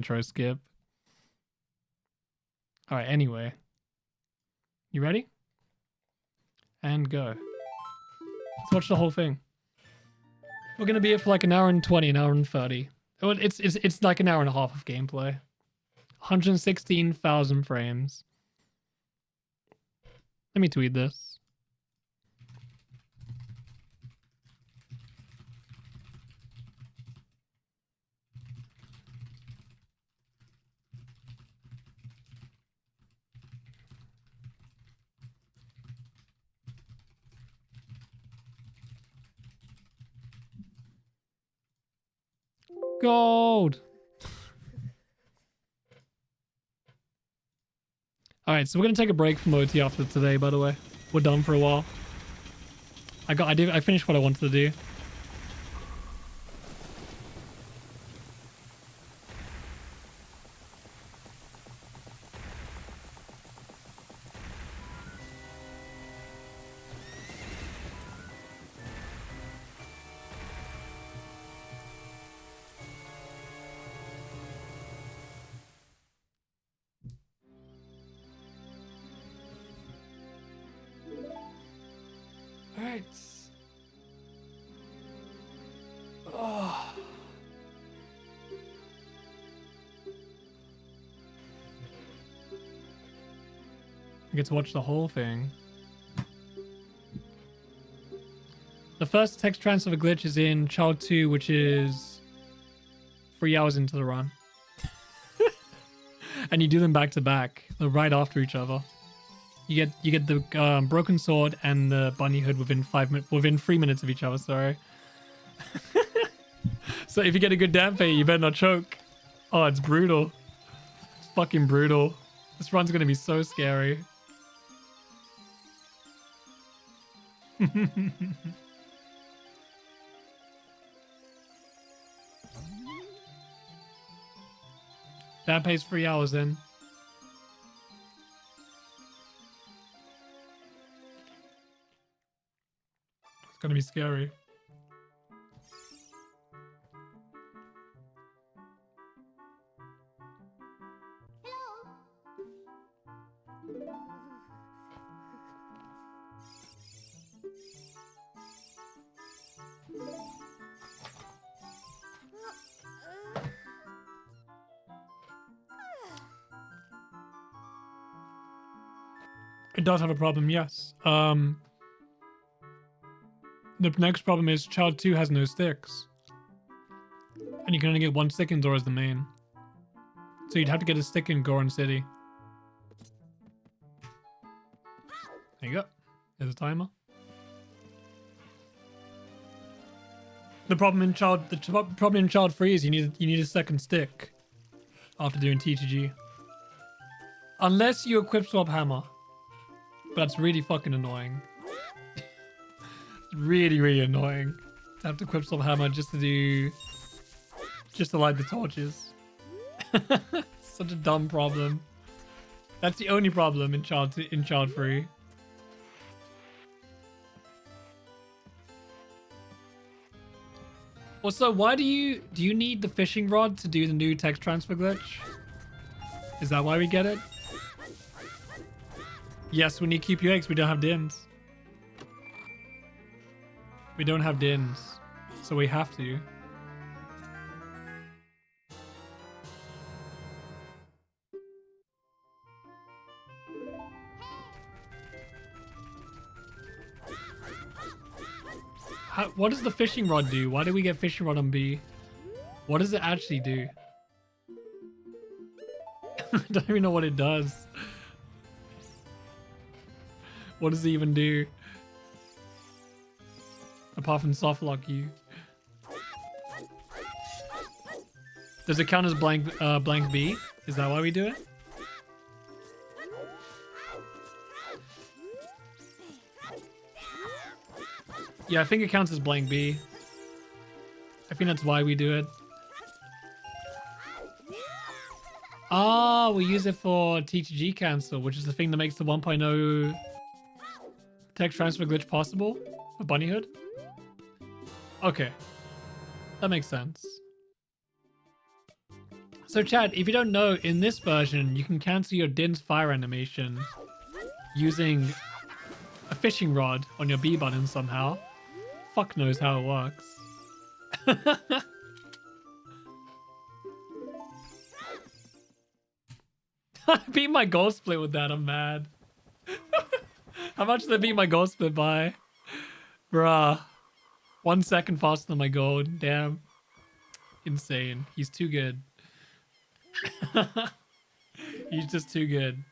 intro skip. All right, anyway. You ready? And go. Let's watch the whole thing. We're gonna be here for like an hour and 20, an hour and 30. Oh, it's like an hour and a half of gameplay. 116,000 frames. Let me tweet this. Gold. All right, so we're gonna take a break from OT after today. By the way, we're done for a while. I finished what I wanted to do. All right. Oh. I get to watch the whole thing. The first text transfer glitch is in Child 2, which is 3 hours into the run. And you do them back to back. They're right after each other. You get the broken sword and the bunny hood within 3 minutes of each other. Sorry. So if you get a good dampe, you better not choke. Oh, it's brutal. It's fucking brutal. This run's gonna be so scary. Dampe's 3 hours in. It's gonna be scary. It does have a problem, yes. The next problem is Child 2 has no sticks. And you can only get 1 stick in Dora's the main. So you'd have to get a stick in Goron City. There you go. There's a timer. The problem in Child 3 is you need a second stick after doing TTG. Unless you equip swap hammer. But that's really fucking annoying. Really, really annoying to have to equip swap hammer just to light the torches. Such a dumb problem. That's the only problem in Child 3. Also, why do you need the fishing rod to do the new text transfer glitch? Is that why we get it? Yes, we need QPX. We don't have DINs. We don't have DINs, so we have to. What does the fishing rod do? Why do we get fishing rod on B? What does it actually do? I don't even know what it does. What does it even do? Apart from soft lock you. Does it count as blank B? Is that why we do it? Yeah, I think it counts as blank B. I think that's why we do it. Ah, we use it for TTG cancel, which is the thing that makes the 1.0 text transfer glitch possible for Bunny Hood. Okay, that makes sense. So Chad, if you don't know, in this version, you can cancel your didnt fire animation using a fishing rod on your B button somehow. Fuck knows how it works. I beat my goal split with that, I'm mad. How much did I beat my goal split by? Bruh. 1 second faster than my gold. Damn. Insane. He's too good. He's just too good.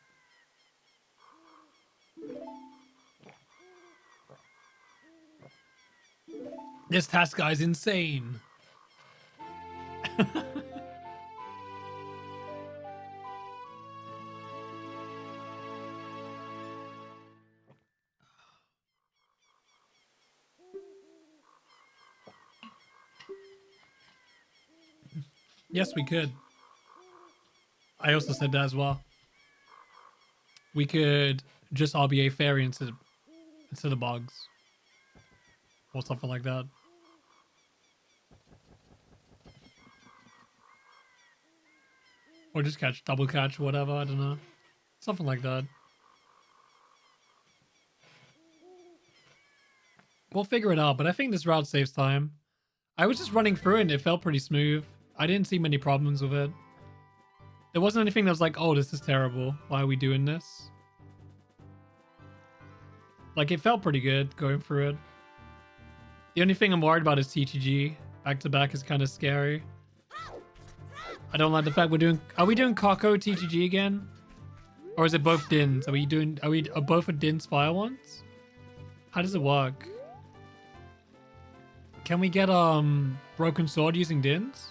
This task guy's insane. Yes, we could. I also said that as well. We could just RBA fairy instead of bugs. Or something like that. Or just catch, double catch, whatever, I don't know. Something like that. We'll figure it out, but I think this route saves time. I was just running through it and it felt pretty smooth. I didn't see many problems with it. There wasn't anything that was like, oh, this is terrible. Why are we doing this? Like, it felt pretty good going through it. The only thing I'm worried about is TTG. Back to back is kind of scary. I don't like the fact are we doing Kako TTG again? Or is it both DINs? Are both of DINs fire ones? How does it work? Can we get Broken Sword using DINs?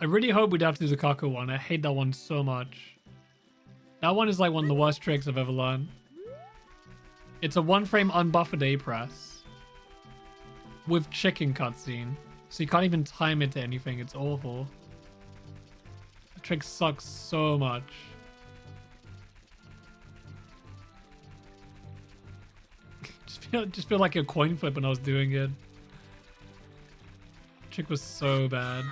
I really hope we'd have to do the Kako one. I hate that one so much. That one is like one of the worst tricks I've ever learned. It's a 1-frame unbuffered A press with chicken cutscene. So you can't even time it to anything. It's awful. The trick sucks so much. just feel like a coin flip when I was doing it. The trick was so bad.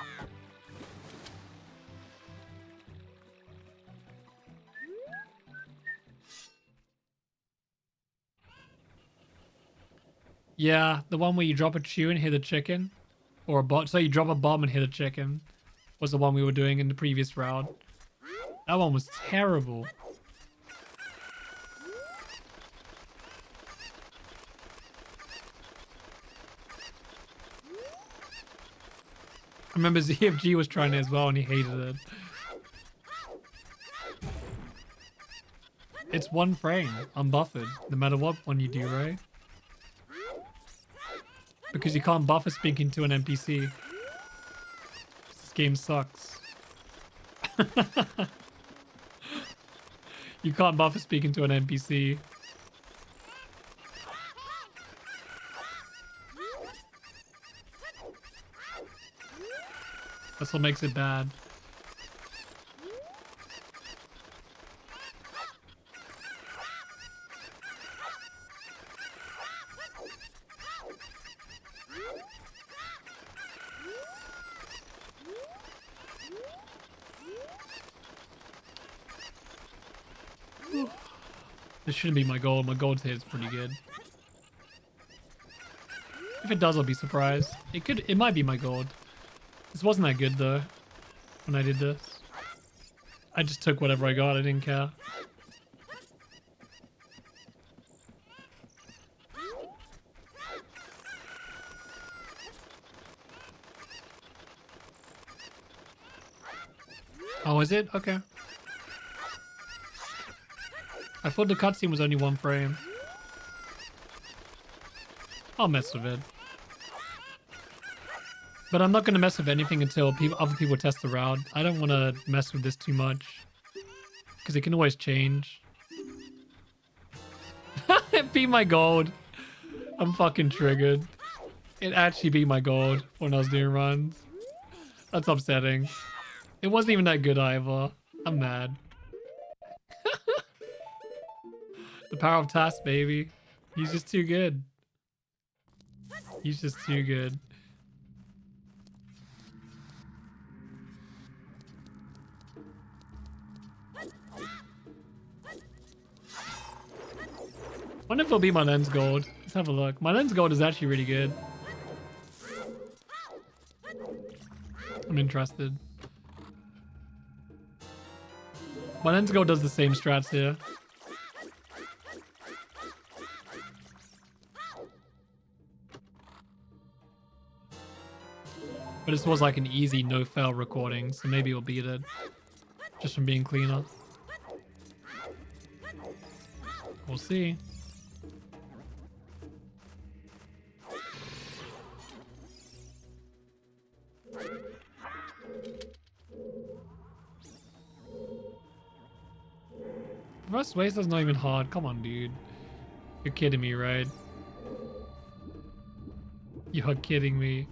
Yeah, the one where you drop a chew and hit a chicken. Or a bot. So you drop a bomb and hit a chicken. Was the one we were doing in the previous round. That one was terrible. I remember ZFG was trying it as well and he hated it. It's 1 frame, unbuffered, no matter what one you do, right? Because you can't buffer speaking to an NPC. This game sucks. You can't buffer speaking to an NPC. That's what makes it bad. This shouldn't be my gold. My gold hit is pretty good. If it does, I'll be surprised. It might be my gold. This wasn't that good though, when I did this. I just took whatever I got, I didn't care. Oh, is it? Okay. I thought the cutscene was only 1 frame. I'll mess with it. But I'm not going to mess with anything until other people test the route. I don't want to mess with this too much. Because it can always change. It beat my gold. I'm fucking triggered. It actually beat my gold when I was doing runs. That's upsetting. It wasn't even that good either. I'm mad. The power of TAS, baby. He's just too good. He's just too good. Wonder if it'll be my lens gold. Let's have a look. My lens gold is actually really good. I'm interested. My lens gold does the same strats here. But this was like an easy no-fail recording, so maybe it'll beat it. Just from being cleaner. We'll see. Reverse waste is not even hard. Come on, dude. You're kidding me, right? You're kidding me.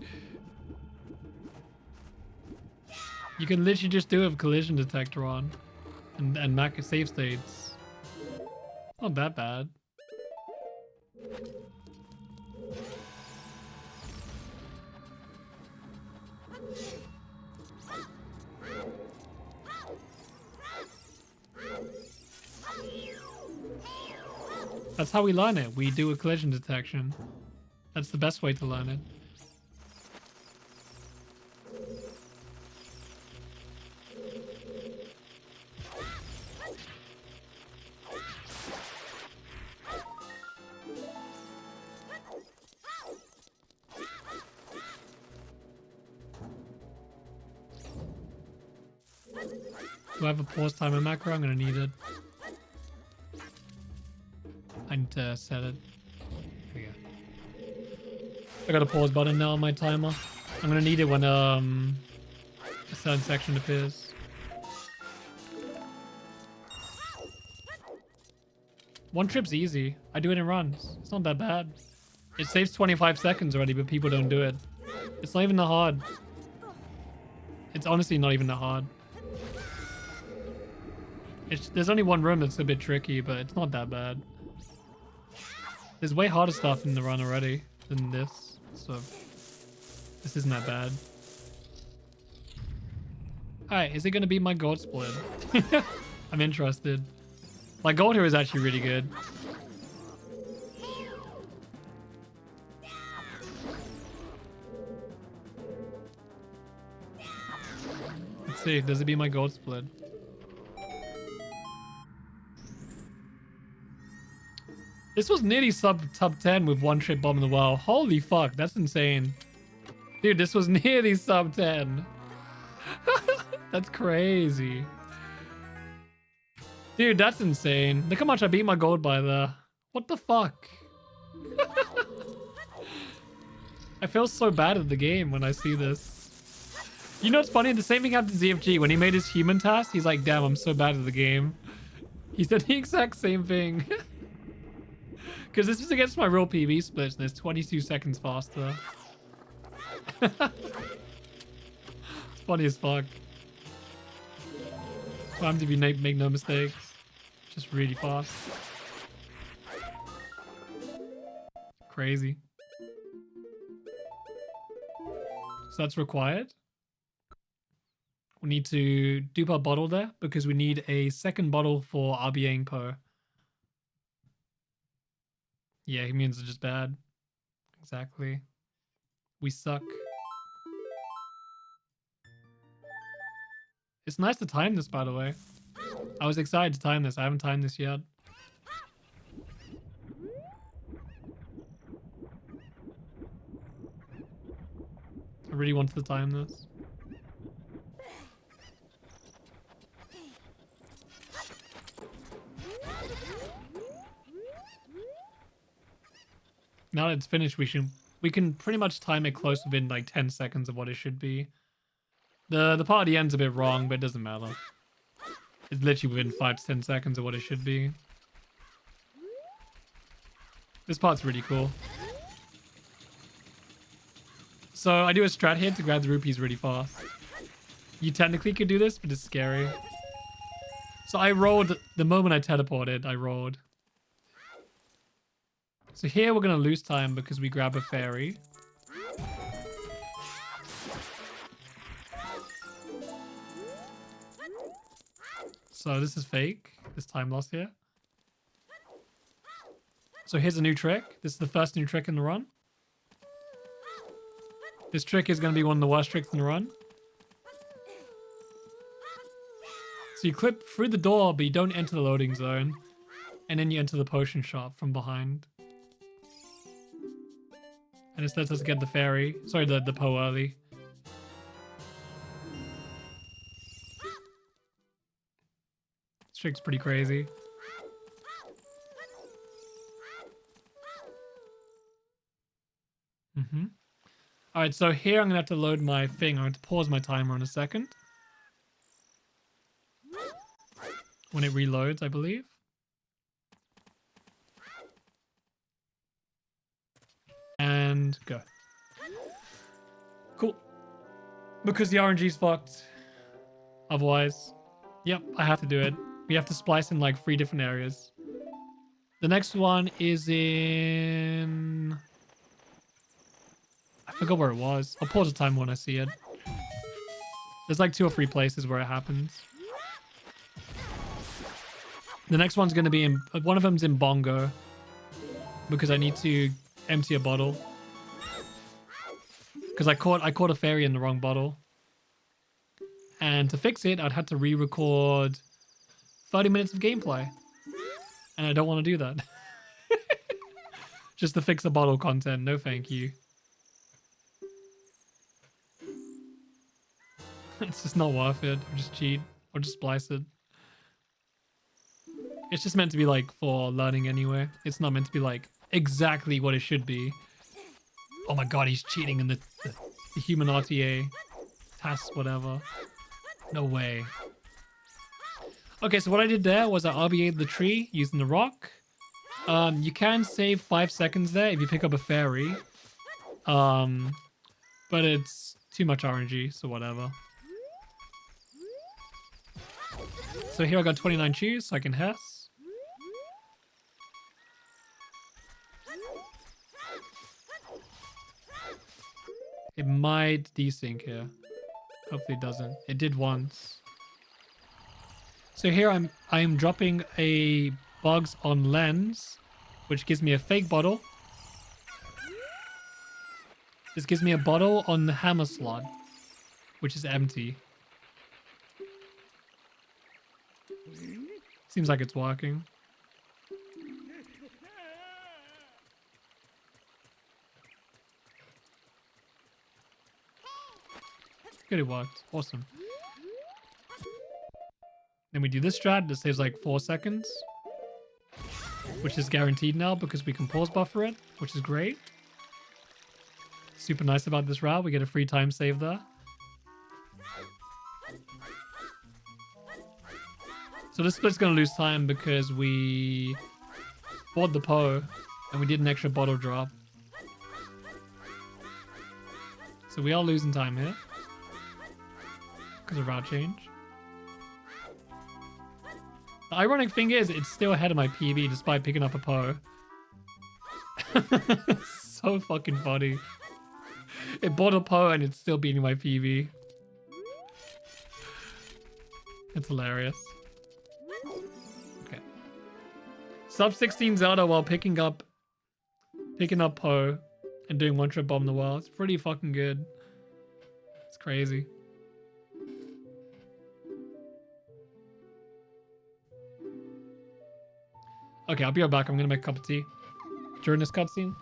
You can literally just do it with collision detector on and Mac save states. Not that bad. That's how we learn it. We do a collision detection. That's the best way to learn it. Do I have a pause timer macro? I'm gonna need it. I need to set it. Here we go. I got a pause button now on my timer. I'm gonna need it when a certain section appears. One trip's easy. I do it in runs. It's not that bad. It saves 25 seconds already, but people don't do it. It's not even that hard. It's honestly not even that hard. There's only one room that's a bit tricky, but it's not that bad. There's way harder stuff in the run already than this, so this isn't that bad. Alright, is it going to be my gold split? I'm interested. My gold here is actually really good. Let's see, does it be my gold split? This was nearly sub 10 with one trip bomb in the well. Holy fuck, that's insane. Dude, this was nearly sub 10. That's crazy. Dude, that's insane. Look how much I beat my gold by there. What the fuck? I feel so bad at the game when I see this. You know what's funny? The same thing happened to ZFG. When he made his human task, he's like, damn, I'm so bad at the game. He said the exact same thing. Because this is against my real PB splits, and it's 22 seconds faster. It's funny as fuck. Time to make no mistakes. Just really fast. Crazy. So that's required. We need to dupe our bottle there because we need a second bottle for RBA Po. Yeah, humans are just bad. Exactly. We suck. It's nice to time this, by the way. I was excited to time this. I haven't timed this yet. I really wanted to time this. Now that it's finished, we can pretty much time it close within like 10 seconds of what it should be. The part at the end's a bit wrong, but it doesn't matter. It's literally within 5 to 10 seconds of what it should be. This part's really cool. So I do a strat here to grab the rupees really fast. You technically could do this, but it's scary. So I rolled, the moment I teleported, I rolled. So here we're going to lose time because we grab a fairy. So this is fake. This time lost here. So here's a new trick. This is the first new trick in the run. This trick is going to be one of the worst tricks in the run. So you clip through the door, but you don't enter the loading zone. And then you enter the potion shop from behind. And it lets us get the fairy. Sorry, the Poe early. This trick's pretty crazy. Alright, so here I'm going to have to load my thing. I'm going to pause my timer in a second. When it reloads, I believe. And go. Cool. Because the RNG's fucked. Otherwise, yep, I have to do it. We have to splice in like 3 different areas. The next one is in... I forgot where it was. I'll pause the time when I see it. There's like 2 or 3 places where it happens. The next one's going to be in... One of them's in Bongo. Because I need to empty a bottle. Because I caught a fairy in the wrong bottle. And to fix it, I'd had to re-record 30 minutes of gameplay. And I don't want to do that. Just to fix the bottle content. No thank you. It's just not worth it. I'll just cheat. Or just splice it. It's just meant to be like for learning anyway. It's not meant to be like exactly what it should be. Oh my god, he's cheating in the human RTA. TAS, whatever. No way. Okay, so what I did there was I RBA'd the tree using the rock. You can save 5 seconds there if you pick up a fairy. But it's too much RNG, so whatever. So here I got 29 cheese, so I can Hess. It might desync here. Hopefully it doesn't. It did once. So here I'm dropping a bugs on lens, which gives me a fake bottle. This gives me a bottle on the hammer slot, which is empty. Seems like it's working. Good, it worked. Awesome. Then we do this strat that saves like 4 seconds. Which is guaranteed now because we can pause buffer it, which is great. Super nice about this route. We get a free time save there. So this split's going to lose time because we bought the Poe and we did an extra bottle drop. So we are losing time here. Because of route change. The ironic thing is, it's still ahead of my PB despite picking up a Poe. So fucking funny. It bought a Poe and it's still beating my PB. It's hilarious. Okay. Sub 16 Zelda while picking up Poe and doing one trip bomb in the world. It's pretty fucking good. It's crazy. Okay, I'll be right back. I'm gonna make a cup of tea during this cutscene.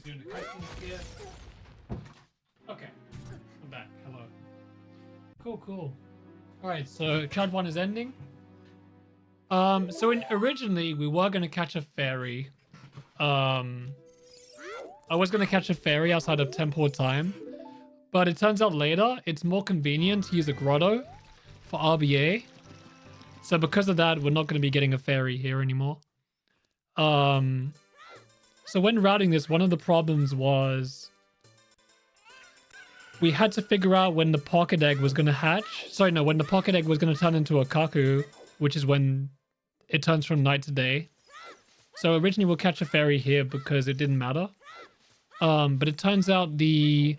doing the cutscenes here. Okay, I'm back. Hello. Cool. All right, so Chad 1 is ending. Originally we were gonna catch a fairy. I was gonna catch a fairy outside of Temple Time, but it turns out later it's more convenient to use a grotto for RBA. So because of that, we're not gonna be getting a fairy here anymore. So when routing this, one of the problems was we had to figure out when the pocket egg was going to hatch. Sorry, no, when the pocket egg was going to turn into a cuckoo, which is when it turns from night to day. So originally we'll catch a fairy here because it didn't matter. But it turns out the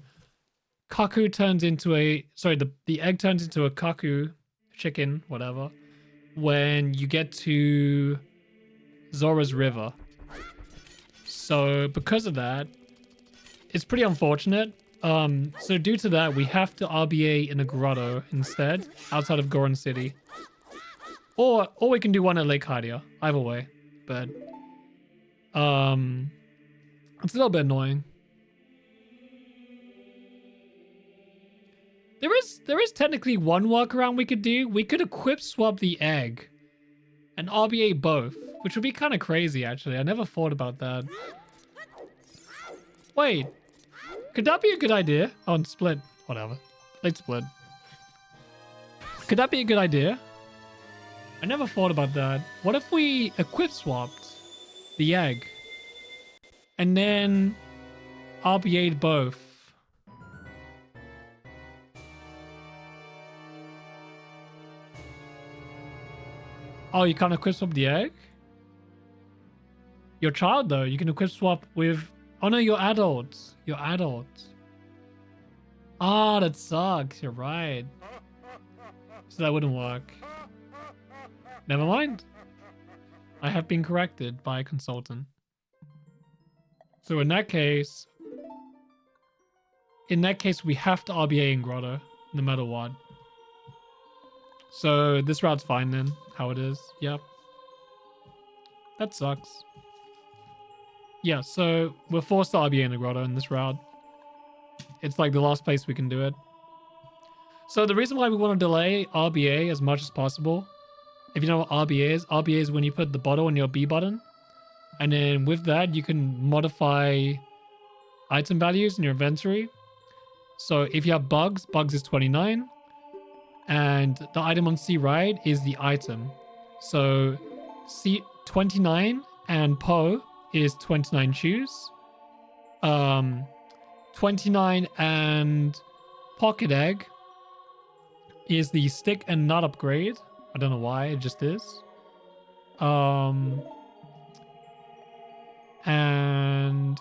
cuckoo turns into a... Sorry, the egg turns into a cuckoo, chicken, whatever, when you get to Zora's River. So because of that, it's pretty unfortunate. So due to that, we have to RBA in a grotto instead, outside of Goron City. Or we can do one at Lake Hydia, either way. But it's a little bit annoying. There is technically one workaround we could do. We could equip swap the egg and RBA both, which would be kind of crazy actually. I never thought about that. Wait. Could that be a good idea? Oh, split. Whatever. Let's split. Could that be a good idea? I never thought about that. What if we equip swapped the egg and then RBA'd both? Oh, you can't equip swap the egg? Your child, though, you can equip swap with... Oh, no, you're adults. You're adults. Ah, that sucks. You're right. So that wouldn't work. Never mind. I have been corrected by a consultant. So in that case, we have to RBA in Grotto, no matter what. So this route's fine then, how it is. Yep. That sucks. Yeah, so we're forced to RBA in a grotto in this route. It's like the last place we can do it. So the reason why we want to delay RBA as much as possible, if you know what RBA is when you put the bottle on your B button. And then with that, you can modify item values in your inventory. So if you have bugs is 29. And the item on C right is the item. So C 29 and Po is 29 shoes. 29 and Pocket Egg is the stick and nut upgrade. I don't know why, it just is. And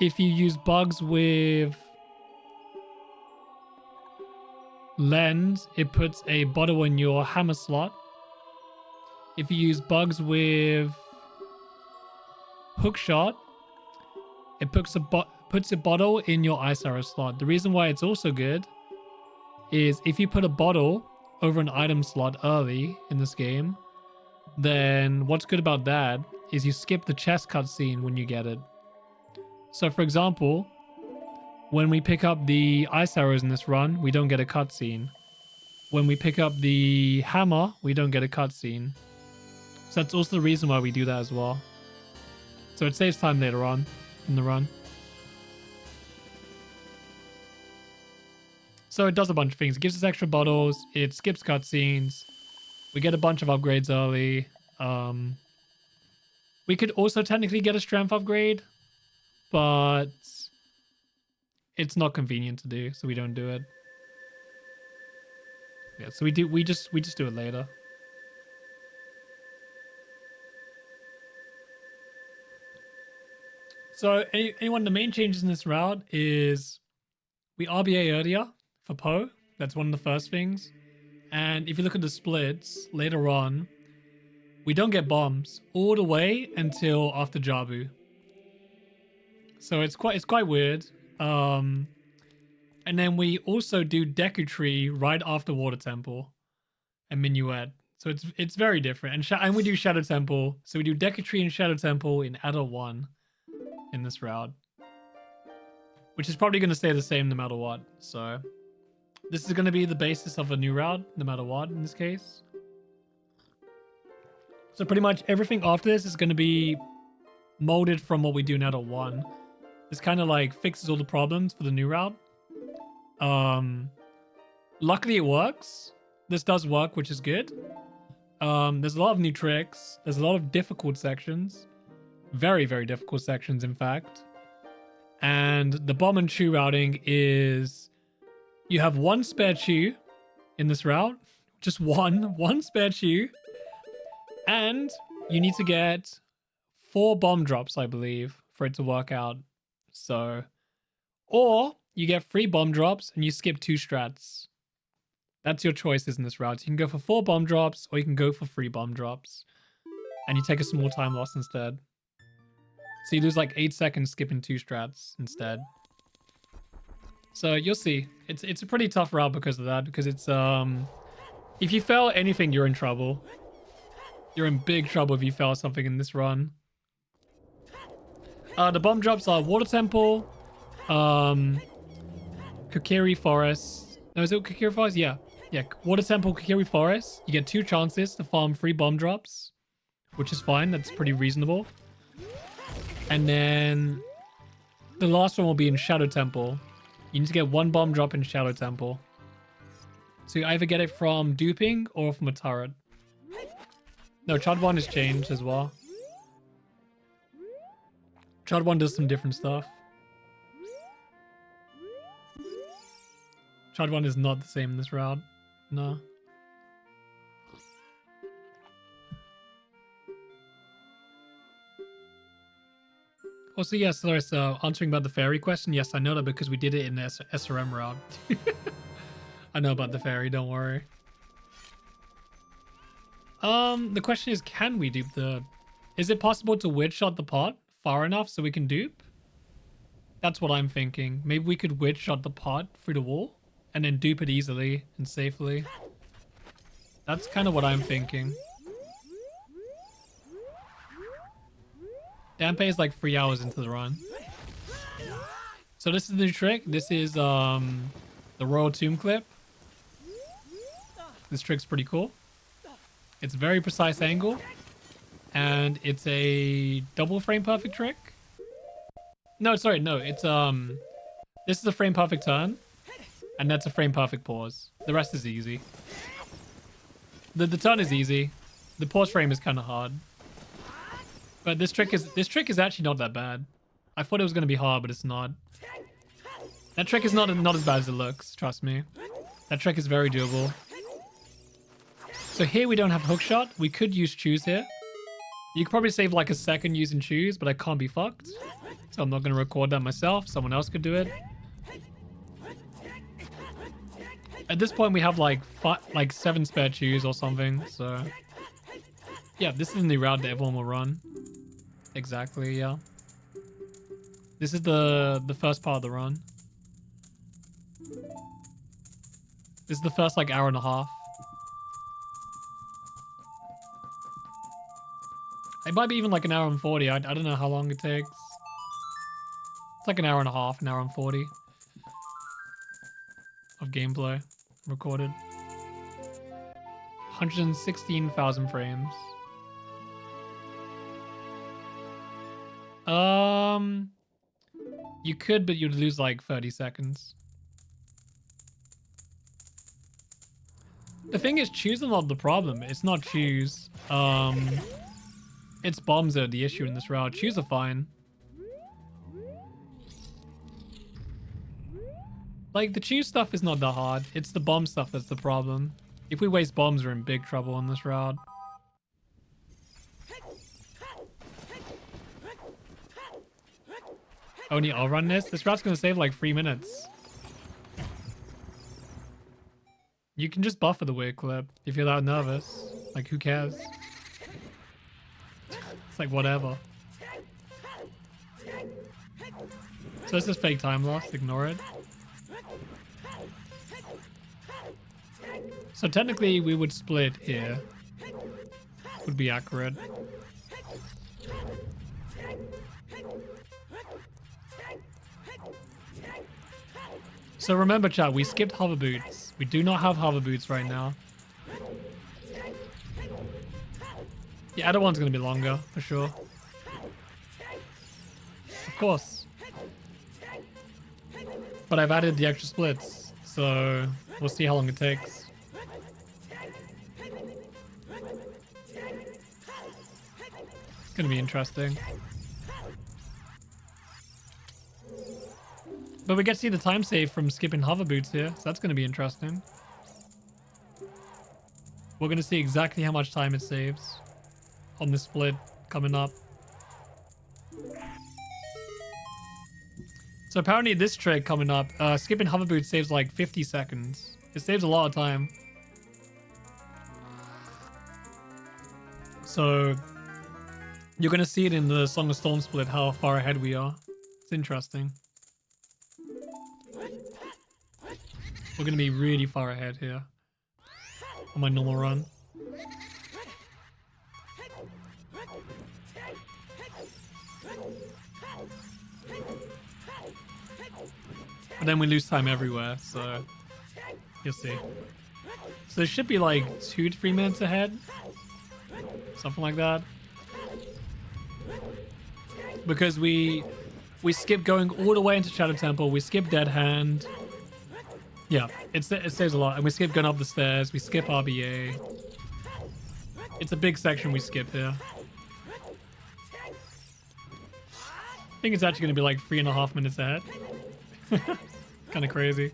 if you use bugs with lens, it puts a bottle in your hammer slot. If you use bugs with hookshot, it puts a bottle in your ice arrow slot. The reason why it's also good is if you put a bottle over an item slot early in this game, then what's good about that is you skip the chest cutscene when you get it. So for example, when we pick up the ice arrows in this run, we don't get a cutscene. When we pick up the hammer, we don't get a cutscene. So that's also the reason why we do that as well. So it saves time later on in the run. So it does a bunch of things. It gives us extra bottles. It skips cutscenes. We get a bunch of upgrades early. We could also technically get a strength upgrade, but it's not convenient to do, so we don't do it. Yeah, so we just do it later. So anyone, the main changes in this route is we RBA earlier for Po. That's one of the first things. And if you look at the splits later on, we don't get bombs all the way until after Jabu. So it's quite weird. And then we also do Deku Tree right after Water Temple and Minuet. So it's very different. And we do Shadow Temple. So we do Deku Tree and Shadow Temple in Adult 1. in this route, which is probably going to stay the same no matter what. So this is going to be the basis of a new route no matter what in this case. So pretty much everything after this is going to be molded from what we do in Adult 1. This kind of like fixes all the problems for the new route. Luckily it works. This does work, which is good. There's a lot of new tricks. There's a lot of difficult sections. Very, very difficult sections, in fact. And the bomb and chew routing is... You have one spare chew in this route. Just one spare chew. And you need to get 4 bomb drops, I believe, for it to work out. So, or you get 3 bomb drops and you skip 2 strats. That's your choices in this route. You can go for 4 bomb drops or you can go for 3 bomb drops. And you take a small time loss instead. So you lose like 8 seconds skipping 2 strats instead. So you'll see. It's a pretty tough route because of that. Because it's, if you fail anything, you're in trouble. You're in big trouble if you fail something in this run. The bomb drops are Water Temple, Kokiri Forest. No, is it Kokiri Forest? Yeah. Yeah, Water Temple, Kokiri Forest. You get 2 chances to farm 3 bomb drops, which is fine. That's pretty reasonable. And then the last one will be in Shadow Temple. You need to get 1 bomb drop in Shadow Temple. So you either get it from duping or from a turret. No, Chud 1 has changed as well. Chud 1 does some different stuff. Chud 1 is not the same in this route. No. Also, yes, there's answering about the fairy question. Yes, I know that because we did it in the SRM route. I know about the fairy, don't worry. The question is, can we dupe the... Is it possible to wedge shot the pot far enough so we can dupe? That's what I'm thinking. Maybe we could wedge shot the pot through the wall and then dupe it easily and safely. That's kind of what I'm thinking. Dampe is like 3 hours into the run. So this is the new trick. This is the Royal Tomb clip. This trick's pretty cool. It's a very precise angle. And it's a double frame perfect trick. No, sorry, no. It's this is a frame perfect turn. And that's a frame perfect pause. The rest is easy. The turn is easy. The pause frame is kind of hard. But this trick is actually not that bad. I thought it was going to be hard, but it's not. That trick is not as bad as it looks, trust me. That trick is very doable. So here we don't have hook shot. We could use choose here. You could probably save like a second using choose, but I can't be fucked. So I'm not going to record that myself. Someone else could do it. At this point we have like 7 spare choose or something, so... Yeah, this is the new route that everyone will run. Exactly, yeah. This is the first part of the run. This is the first like hour and a half. It might be even like an hour and 40. I don't know how long it takes. It's like an hour and a half, an hour and 40 of gameplay recorded. 116,000 frames. You could, but you'd lose like 30 seconds. The thing is, choose is not the problem. It's not choose. It's bombs that are the issue in this route. Choose are fine. Like, the choose stuff is not that hard. It's the bomb stuff that's the problem. If we waste bombs, we're in big trouble on this route. Only I'll run this. This route's gonna save like 3 minutes. You can just buffer the weird clip if you're that nervous. Like, who cares? It's like, whatever. So this is fake time loss. Ignore it. So technically, we would split here. Would be accurate. So remember, chat, we skipped hover boots. We do not have hover boots right now. The other one's going to be longer, for sure. Of course. But I've added the extra splits, so we'll see how long it takes. It's going to be interesting. But we get to see the time save from skipping hover boots here, so that's going to be interesting. We're going to see exactly how much time it saves on the split coming up. So apparently this trick coming up, skipping hover boots saves like 50 seconds. It saves a lot of time. So you're going to see it in the Song of Storm split, how far ahead we are. It's interesting. We're going to be really far ahead here on my normal run. But then we lose time everywhere, so you'll see. So it should be like 2 to 3 minutes ahead. Something like that. Because we skip going all the way into Shadow Temple, we skip Dead Hand. Yeah, it saves a lot. And we skip going up the stairs, we skip RBA. It's a big section we skip here. I think it's actually going to be like 3.5 minutes ahead. Kind of crazy.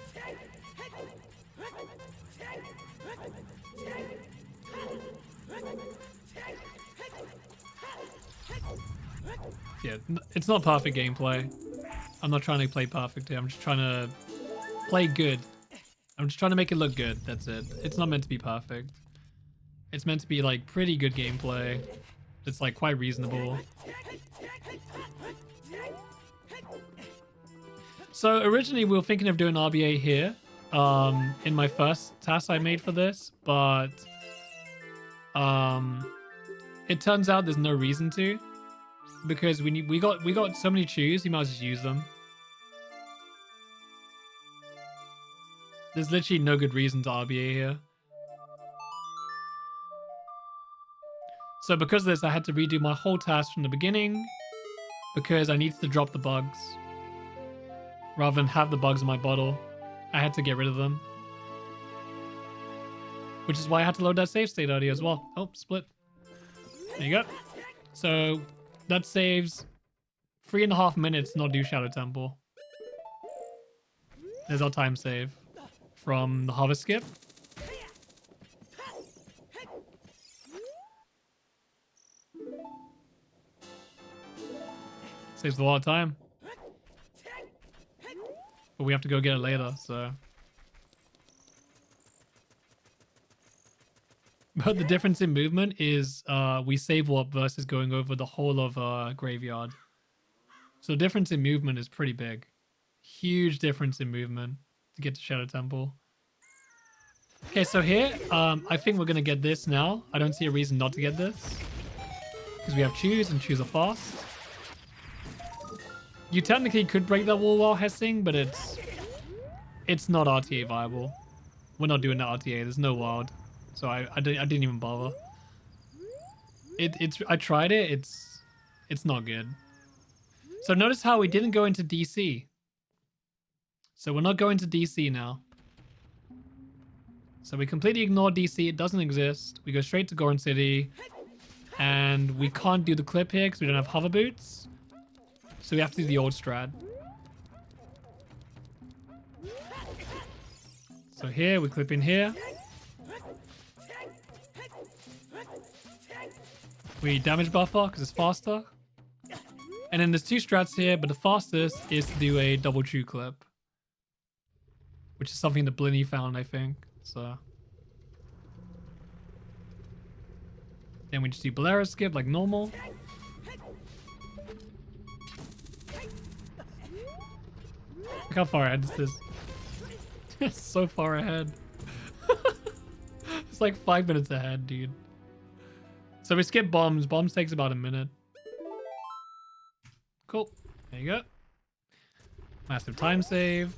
Yeah, it's not perfect gameplay. I'm not trying to play perfect here. I'm just trying to play good. I'm just trying to make it look good. That's it. It's not meant to be perfect. It's meant to be like pretty good gameplay. It's like quite reasonable. So originally we were thinking of doing RBA here in my first TAS I made for this, but it turns out there's no reason to, because we got so many chews, you might as well just use them. There's literally no good reason to RBA here. So because of this, I had to redo my whole task from the beginning because I needed to drop the bugs. Rather than have the bugs in my bottle, I had to get rid of them. Which is why I had to load that save state earlier as well. Oh, split. There you go. So that saves 3.5 minutes not do Shadow Temple. There's our time save from the hover skip. Saves a lot of time. But we have to go get it later, so. But the difference in movement is we save warp versus going over the whole of Graveyard. So the difference in movement is pretty big. Huge difference in movement to get to Shadow Temple. Okay, so here, I think we're going to get this now. I don't see a reason not to get this. Because we have chews and chews are fast. You technically could break that wall while hessing, but it's not RTA viable. We're not doing that RTA. There's no wild. So I didn't even bother. I tried it. It's not good. So notice how we didn't go into DC. So we're not going to DC now. So we completely ignore DC. It doesn't exist. We go straight to Goron City. And we can't do the clip here because we don't have hover boots. So we have to do the old strat. So here, we clip in here. We damage buffer because it's faster. And then there's 2 strats here, but the fastest is to do a double chew clip. Which is something that Blinny found, I think. So then we just do Bolero skip like normal. Look how far ahead this is. It's so far ahead. It's like 5 minutes ahead, dude. So we skip bombs. Bombs takes about a minute. Cool. There you go. Massive time save.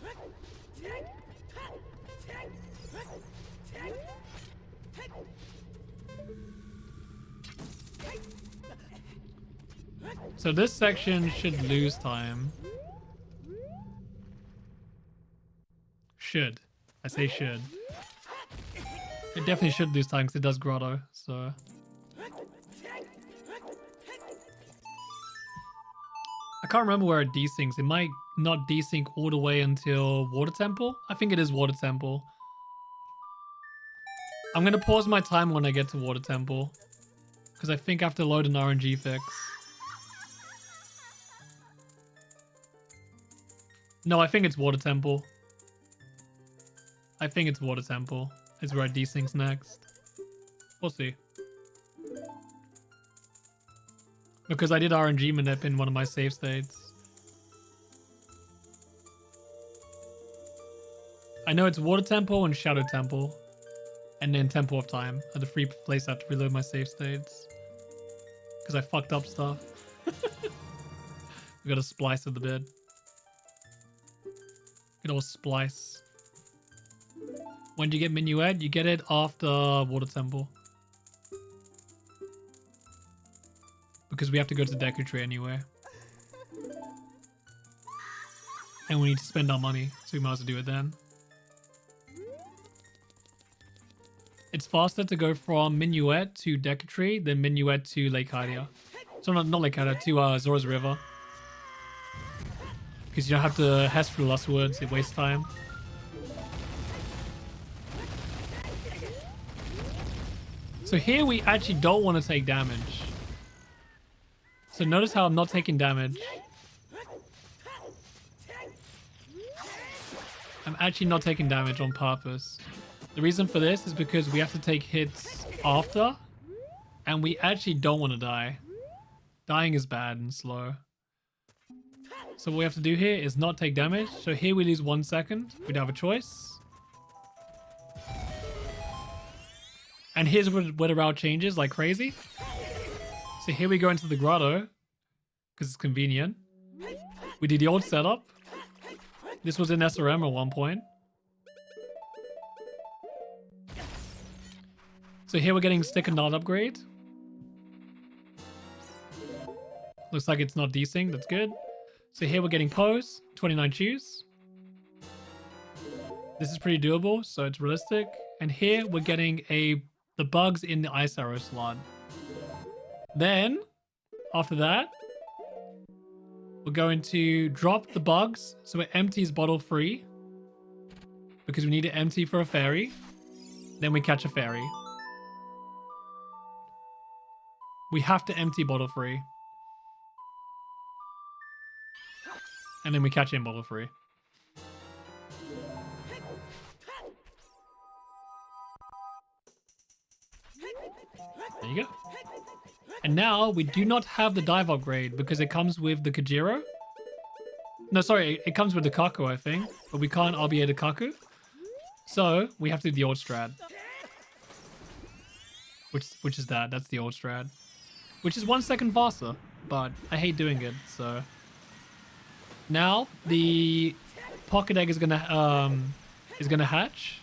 So this section should lose time. Should. I say should. It definitely should lose time because it does grotto, so... I can't remember where it desyncs. It might not desync all the way until Water Temple. I think it is Water Temple. I'm going to pause my time when I get to Water Temple. Because I think I have to load an RNG fix. No, I think it's Water Temple. I think it's Water Temple. Is where it desyncs next. We'll see. Because I did RNG manip in one of my save states. I know it's Water Temple and Shadow Temple. And then Temple of Time are the three places I have to reload my save states. Because I fucked up stuff. We got a splice of the bed. Good old splice. When do you get Minuet? You get it after Water Temple. Because we have to go to Deku Tree anyway. And we need to spend our money, so we might as well do it then. It's faster to go from Minuet to Deku Tree than Minuet to Lake Hylia. So not Lake Hylia, to Zora's River. Because you don't have to Hess for the Lust Woods, it wastes time. So here we actually don't want to take damage. So notice how I'm not taking damage. I'm actually not taking damage on purpose. The reason for this is because we have to take hits after. And we actually don't want to die. Dying is bad and slow. So what we have to do here is not take damage. So here we lose 1 second. We don't have a choice. And here's where the route changes like crazy. So here we go into the grotto. Because it's convenient. We did the old setup. This was in SRM at one point. So here we're getting stick and knot upgrade. Looks like it's not desynced. That's good. So here we're getting pose. 29 choose. This is pretty doable, so it's realistic. And here we're getting the bugs in the ice arrow slot. Then, after that, we're going to drop the bugs so it empties bottle free. Because we need to empty for a fairy. Then we catch a fairy. We have to empty bottle free. And then we catch in bottle free. There you go. And now we do not have the dive upgrade because it comes with the Kajiro. No, sorry, it comes with the Kaku, I think. But we can't RBA the Kaku. So we have to do the old strat. Which is that. That's the old strat. Which is 1 second faster. But I hate doing it, so... Now the pocket egg is gonna hatch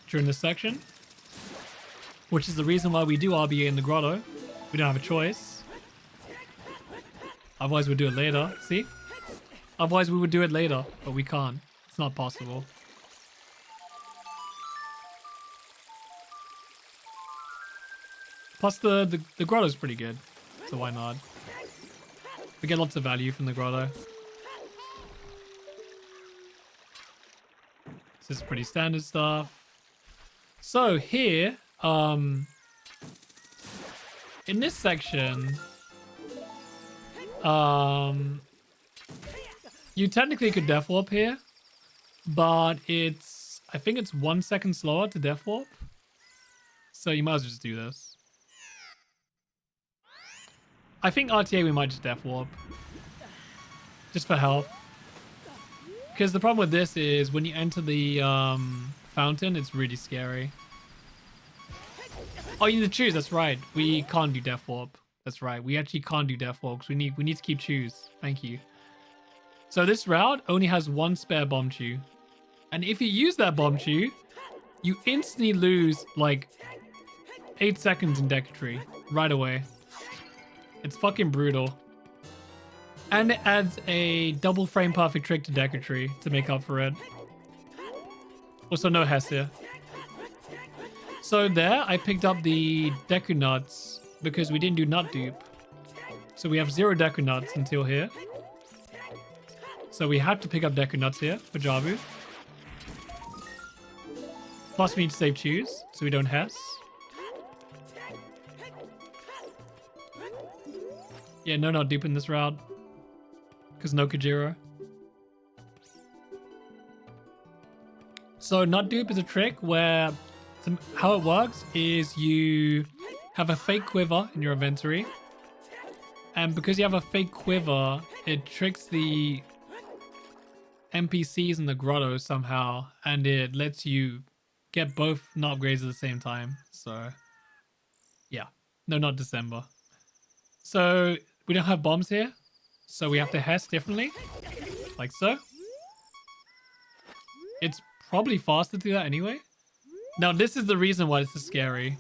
during this section, which is the reason why we do RBA in the grotto. We don't have a choice. Otherwise, we'd do it later. See? Otherwise, we would do it later, but we can't. It's not possible. Plus, the grotto is pretty good, so why not? We get lots of value from the grotto. This is pretty standard stuff. So here, in this section, you technically could death warp here, but I think it's 1 second slower to death warp. So you might as well just do this. I think RTA we might just death warp. Just for health. Because the problem with this is when you enter the fountain, it's really scary. Oh, you need to choose. That's right. We can't do death warp. That's right. We actually can't do death warp because we need to keep choose. Thank you. So this route only has 1 spare bomb chew. And if you use that bomb chew, you instantly lose like 8 seconds in Deku Tree. right away. It's fucking brutal. And it adds a double frame perfect trick to Deku Tree to make up for it. Also, no Hess here. So there, I picked up the Deku Nuts because we didn't do Nut Dupe. So we have 0 Deku Nuts until here. So we had to pick up Deku Nuts here for Jabu. Plus we need to save Choose, so we don't Hess. Yeah, no Nut Dupe in this route. Because no Kajiro. So Nut Dupe is a trick where how it works is you have a fake quiver in your inventory. And because you have a fake quiver, it tricks the NPCs in the grotto somehow. And it lets you get both nut upgrades at the same time. So, yeah. No, not December. So, we don't have bombs here. So we have to Hess differently. Like so. It's probably faster to do that anyway. Now, this is the reason why this is scary.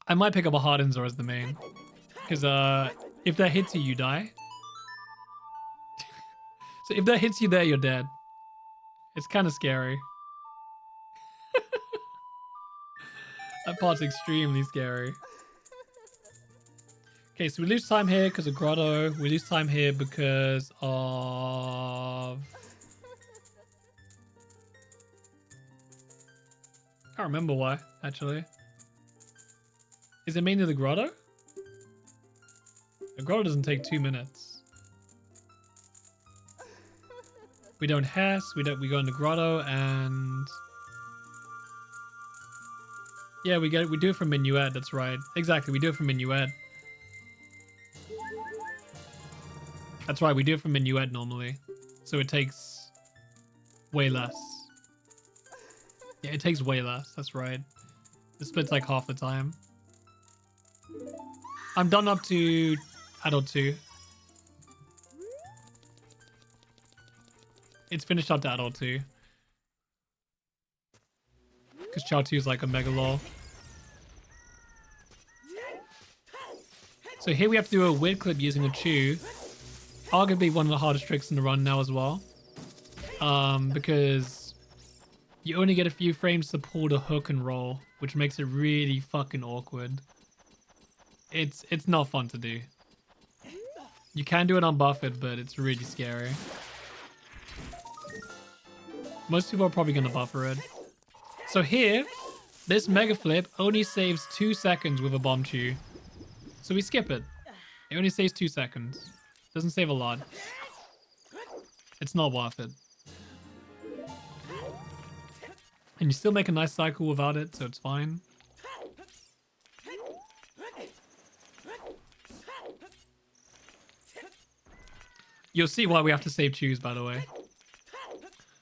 I might pick up a Hardenzor as the main. Because if that hits you, you die. So if that hits you there, you're dead. It's kind of scary. That part's extremely scary. Okay, so we lose time here because of Grotto. We lose time here because of... I can't remember why, actually. Is it mainly the Grotto? The Grotto doesn't take 2 minutes. We don't Hess, we go into Grotto, and... Yeah, we do it from Minuet, that's right. Exactly, we do it from Minuet. That's right, we do it from Minuet normally. So it takes way less. Yeah, it takes way less, that's right. The split's like half the time. I'm done up to Adult 2. It's finished up to Adult 2. Because Chao 2 is like a mega lol. So here we have to do a weird clip using a Chew. Arguably one of the hardest tricks in the run now as well. Because you only get a few frames to pull the hook and roll, which makes it really fucking awkward. It's not fun to do. You can do it unbuffed, but it's really scary. Most people are probably going to buffer it. So here, this Mega Flip only saves 2 seconds with a Bomb Chew. So we skip it. It only saves 2 seconds. Doesn't save a lot. It's not worth it. And you still make a nice cycle without it, so it's fine. You'll see why we have to save Chews, by the way.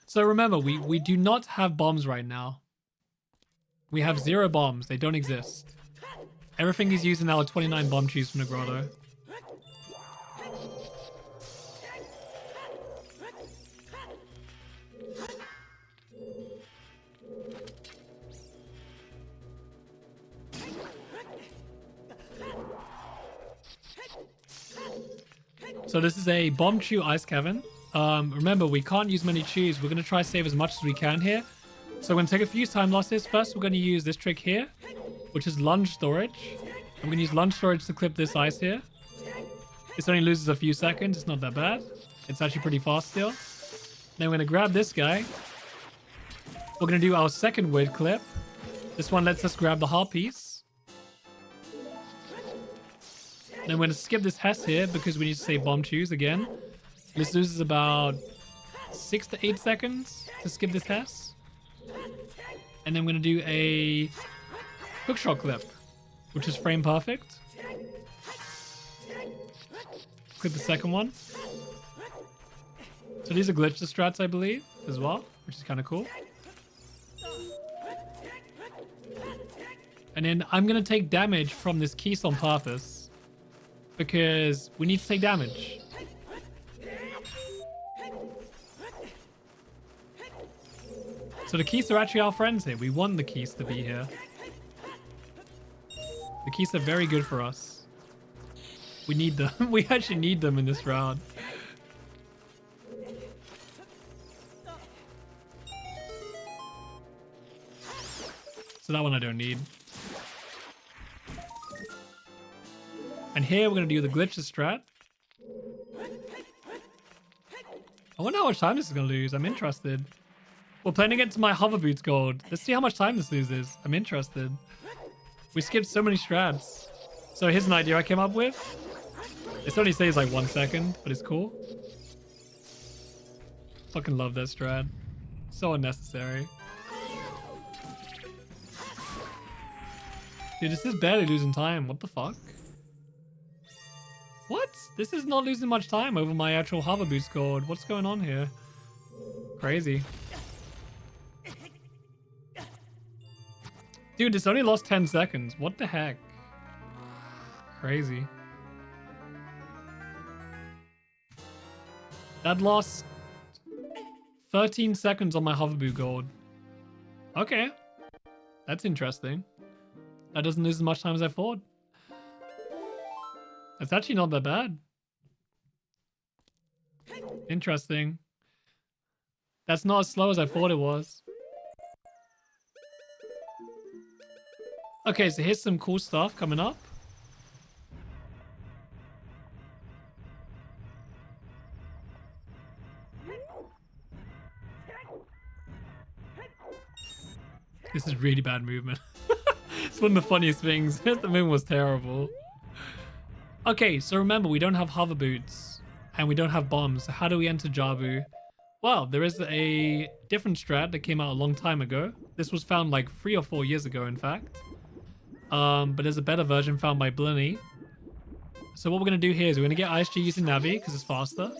So remember, we do not have bombs right now. We have 0 bombs. They don't exist. Everything is using our 29 bomb Chews from the grotto. So this is a Bomb Chew Ice Cavern. Remember, we can't use many Chews. We're going to try to save as much as we can here. So we're going to take a few time losses. First, we're going to use this trick here, which is Lunge Storage. I'm going to use Lunge Storage to clip this ice here. This only loses a few seconds. It's not that bad. It's actually pretty fast still. Then we're going to grab this guy. We're going to do our second weird clip. This one lets us grab the heart piece. Then we're going to skip this Hess here because we need to save Bomb Chews again. This loses about 6 to 8 seconds to skip this Hess. And then we're going to do a hookshot clip, which is frame perfect. Clip the second one. So these are glitch the strats, I believe, as well, which is kind of cool. And then I'm going to take damage from this Keys on purpose because we need to take damage. So the Keys are actually our friends here. We want the Keys to be here. The keys are very good for us. We need them. We actually need them in this round. So that one I don't need. And here we're going to do the glitches strat. I wonder how much time this is going to lose. I'm interested. We're playing against my hover boots gold. Let's see how much time this loses. I'm interested. We skipped so many strats. So here's an idea I came up with. It only says like 1 second, but it's cool. Fucking love that strat. So unnecessary. Dude, this is barely losing time. What the fuck? What? This is not losing much time over my actual hover boots gold. What's going on here? Crazy. Dude, this only lost 10 seconds. What the heck? Crazy. That lost 13 seconds on my hoverboot gold. Okay. That's interesting. That doesn't lose as much time as I thought. That's actually not that bad. Interesting. That's not as slow as I thought it was. Okay, so here's some cool stuff coming up. This is really bad movement. It's one of the funniest things. The movement was terrible. Okay, so remember, we don't have hover boots and we don't have bombs. So how do we enter Jabu? Well, there is a different strat that came out a long time ago. This was found like 3 or 4 years ago, in fact. But there's a better version found by Blinny. So what we're going to do here is we're going to get ISG using Navi because it's faster.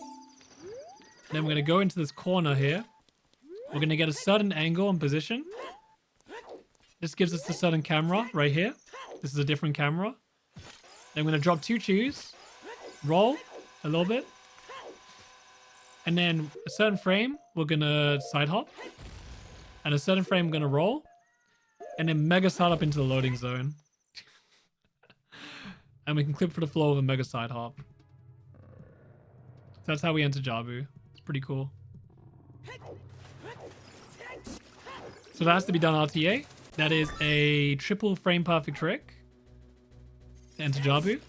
Then we're going to go into this corner here. We're going to get a certain angle and position. This gives us a certain camera right here. This is a different camera. Then I'm going to drop 2 chews. Roll a little bit. And then a certain frame, we're going to side hop. And a certain frame, we're going to roll. And then mega side hop into the loading zone. And we can clip for the floor with a mega side hop. So that's how we enter Jabu. It's pretty cool. So that has to be done RTA. That is a triple frame perfect trick to enter Jabu.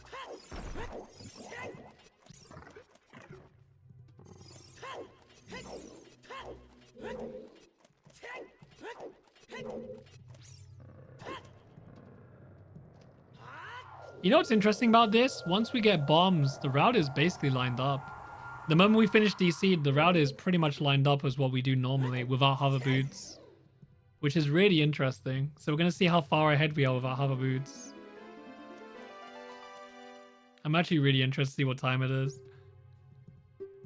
You know what's interesting about this? Once we get bombs, the route is basically lined up. The moment we finish DC, the route is pretty much lined up as what we do normally without hover boots. Which is really interesting. So we're going to see how far ahead we are with our hover boots. I'm actually really interested to see what time it is.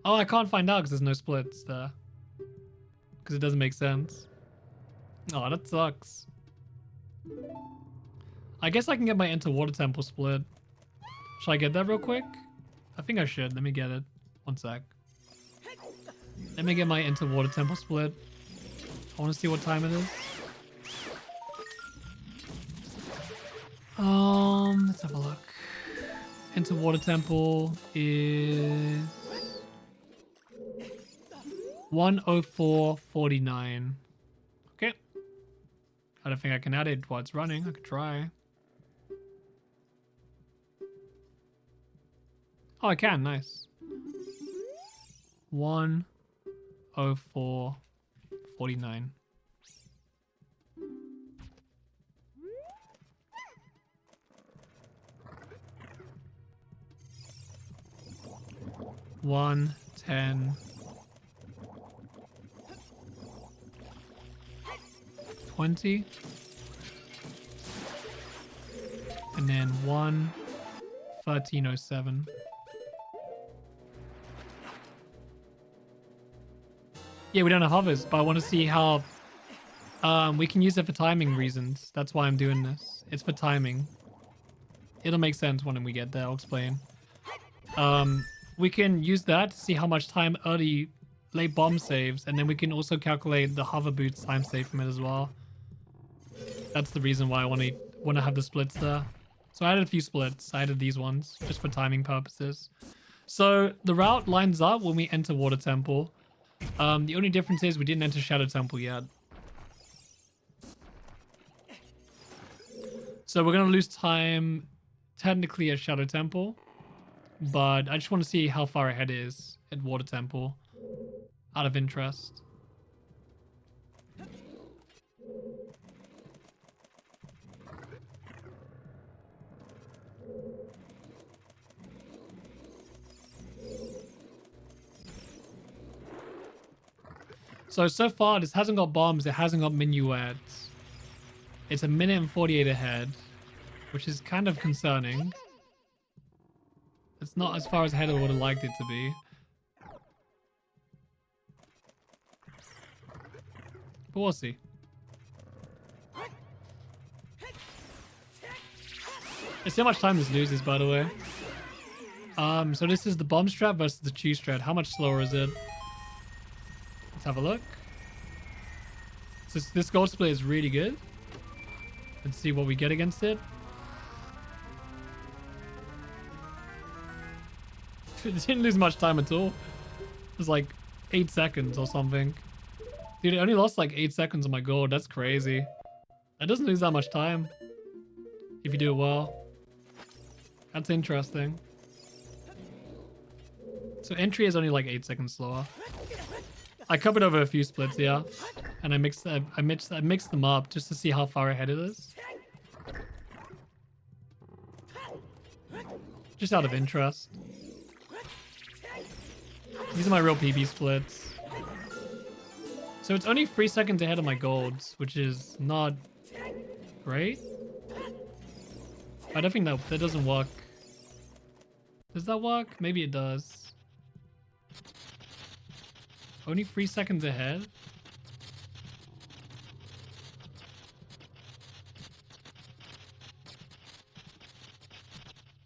Oh, I can't find out because there's no splits there. Because it doesn't make sense. Oh, that sucks. I guess I can get my Enter Water Temple split. Should I get that real quick? I think I should. Let me get it. 1 sec. Let me get my Enter Water Temple split. I want to see what time it is. Let's have a look. Enter Water Temple is 1:04:49. Okay. I don't think I can add it while it's running. I could try. Oh, I can. Nice. 1:04:49. One 10 20 and then 1:13:07. Yeah, we don't have hovers, but I want to see how we can use it for timing reasons. That's why I'm doing this. It's for timing. It'll make sense when we get there. I'll explain. We can use that to see how much time late bomb saves, and then we can also calculate the hover boots time save from it as well. That's the reason why I want to have the splits there. So I added a few splits. I added these ones just for timing purposes. So the route lines up when we enter Water Temple. The only difference is we didn't enter Shadow Temple yet. So we're going to lose time technically at Shadow Temple. But I just want to see how far ahead it is at Water Temple. Out of interest. So far, this hasn't got bombs. It hasn't got minuets. It's a minute and 48 ahead, which is kind of concerning. It's not as far as ahead as I would have liked it to be. But we'll see. Let's see how much time this loses, by the way. So this is the bomb strat versus the chew strat. How much slower is it? Let's have a look. So this gold split is really good. Let's see what we get against it. It didn't lose much time at all. It was like 8 seconds or something. Dude, it only lost like 8 seconds on my gold. That's crazy. It doesn't lose that much time if you do it well. That's interesting. So entry is only like 8 seconds slower. I covered over a few splits, yeah, and I mixed them up just to see how far ahead it is. Just out of interest. These are my real PB splits. So it's only 3 seconds ahead of my golds, which is not great. I don't think that doesn't work. Does that work? Maybe it does. Only 3 seconds ahead?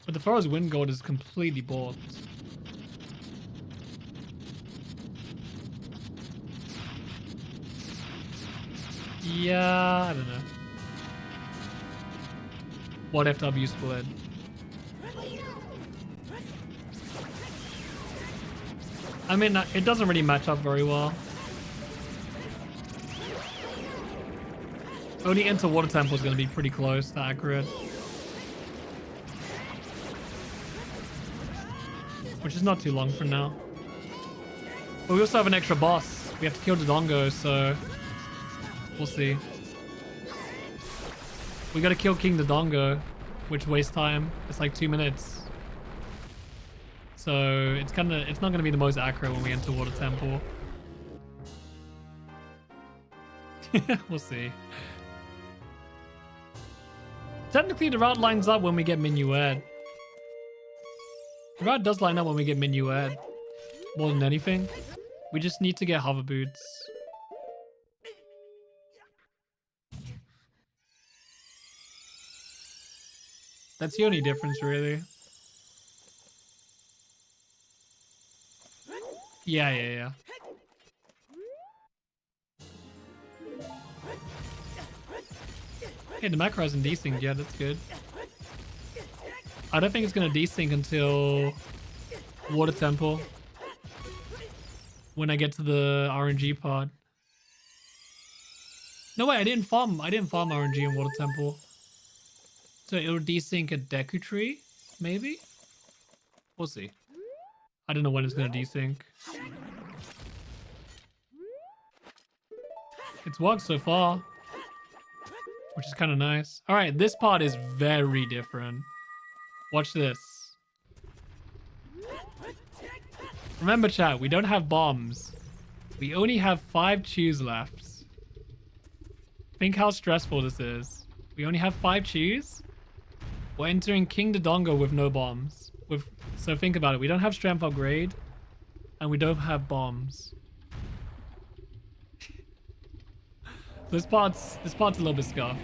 But the Pharaoh's Wind Gold is completely bought. Yeah, I don't know. What FW split? I mean, it doesn't really match up very well. Only Enter Water Temple is going to be pretty close to accurate. Which is not too long from now. But we also have an extra boss. We have to kill the Dodongo, so we'll see. We gotta kill King Dodongo, which wastes time. It's like 2 minutes. So it's not gonna be the most accurate when we enter Water Temple. We'll see. Technically the route lines up when we get Minuet. The route does line up when we get Minuet. More than anything. We just need to get hover boots. That's the only difference, really. Yeah. Hey, the macro hasn't desynced yet, that's good. I don't think it's gonna desync until Water Temple. When I get to the RNG pod. No way, I didn't farm RNG in Water Temple. So it'll desync at Deku Tree, maybe? We'll see. I don't know when it's gonna desync. It's worked so far, which is kind of nice. All right, this part is very different. Watch this. Remember, chat, we don't have bombs. We only have 5 chews left. Think how stressful this is. We only have 5 chews. We're entering King Dodongo with no bombs. So think about it. We don't have strength upgrade, and we don't have bombs. This part's a little bit scuffed.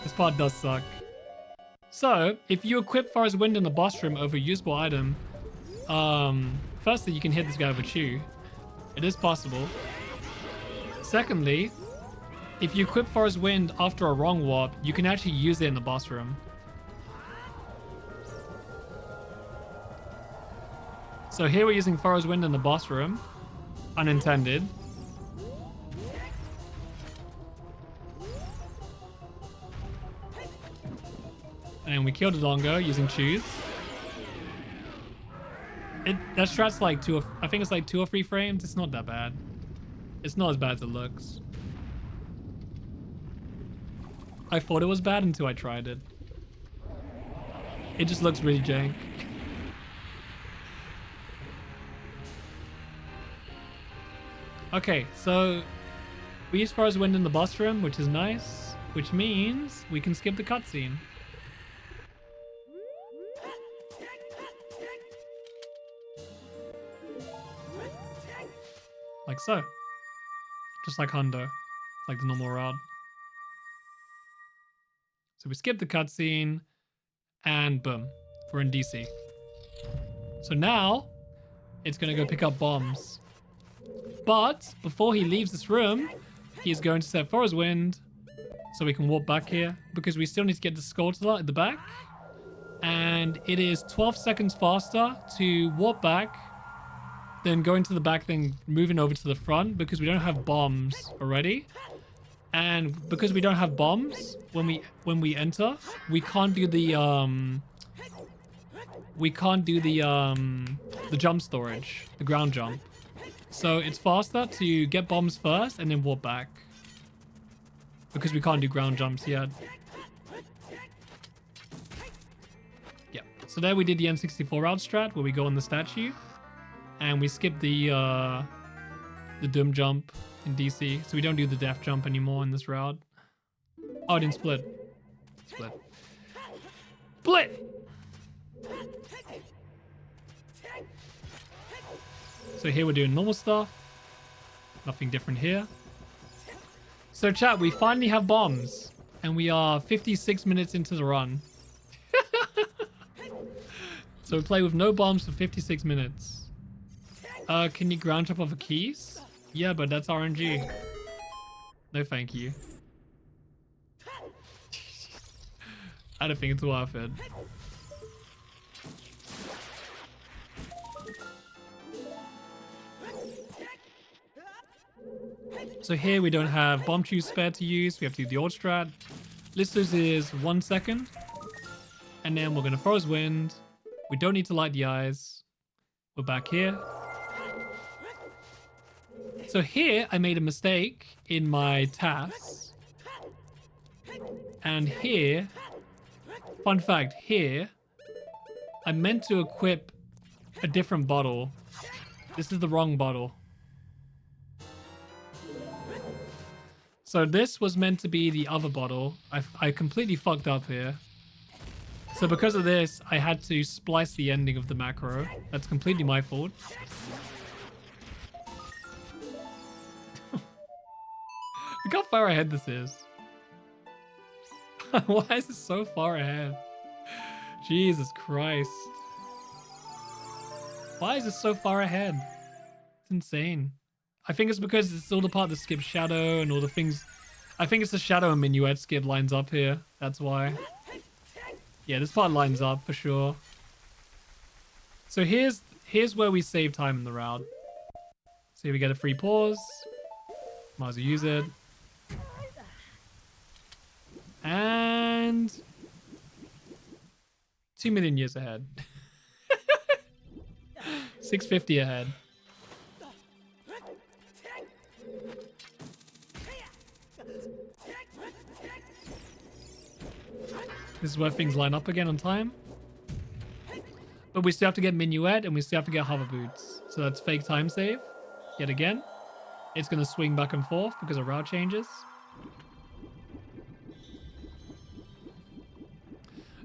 This part does suck. So if you equip Forest Wind in the boss room over a usable item, firstly you can hit this guy with a chew. It is possible. Secondly, if you equip Forest Wind after a wrong warp, you can actually use it in the boss room. So here we're using Forest Wind in the boss room. Unintended. And we killed Dodongo using Choose. That strat's like I think it's like 2 or 3 frames. It's not that bad. It's not as bad as it looks. I thought it was bad until I tried it. It just looks really jank. Okay, so we use Forest Wind in the boss room, which is nice, which means we can skip the cutscene. Like so. Just like Hundo, like the normal route. So we skip the cutscene, and boom, we're in DC. So now, it's gonna go pick up bombs. But before he leaves this room, he's going to set Forest Wind, so we can warp back here, because we still need to get the Skulltula at the back. And it is 12 seconds faster to warp back than going to the back, then moving over to the front, because we don't have bombs already. And because we don't have bombs when we enter, we can't do the jump storage, the ground jump. So it's faster to get bombs first and then warp back, because we can't do ground jumps yet. Yeah. So there we did the N64 route strat where we go on the statue, and we skip the Doom jump in DC, so we don't do the death jump anymore in this route. Oh, it didn't split. Split. So here we're doing normal stuff. Nothing different here. So chat, we finally have bombs, and we are 56 minutes into the run. So we play with no bombs for 56 minutes. Can you ground jump off of keys? Yeah, but that's RNG. No thank you. I don't think it's worth it. So here we don't have bomb choose spare to use. We have to do the old strat. Listers is 1 second. And then we're going to Forest Wind. We don't need to light the eyes. We're back here. So here I made a mistake in my TAS. And here, fun fact, here, I meant to equip a different bottle. This is the wrong bottle. So this was meant to be the other bottle. I completely fucked up here. So because of this, I had to splice the ending of the macro. That's completely my fault. Look how far ahead this is. Why is it so far ahead? Jesus Christ. Why is it so far ahead? It's insane. I think it's because it's still the part that skips shadow and all the things. I think it's the shadow and minuet skip lines up here. That's why. Yeah, this part lines up for sure. So here's where we save time in the route. So we get a free pause. Might as well use it. And 2 million years ahead. 650 ahead. This is where things line up again on time. But we still have to get minuet and we still have to get hover boots. So that's fake time save. Yet again. It's going to swing back and forth because of route changes.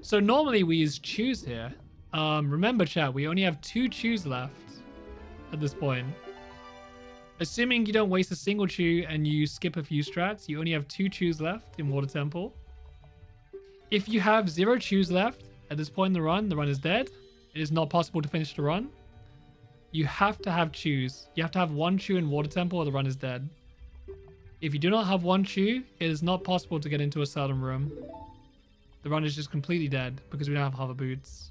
So normally we use choose here. Remember chat, we only have 2 chews left at this point. Assuming you don't waste a single chew and you skip a few strats, you only have 2 chews left in Water Temple. If you have 0 chews left at this point in the run is dead. It is not possible to finish the run. You have to have chews. You have to have 1 chew in Water Temple or the run is dead. If you do not have one chew, it is not possible to get into a certain room. The run is just completely dead because we don't have hover boots.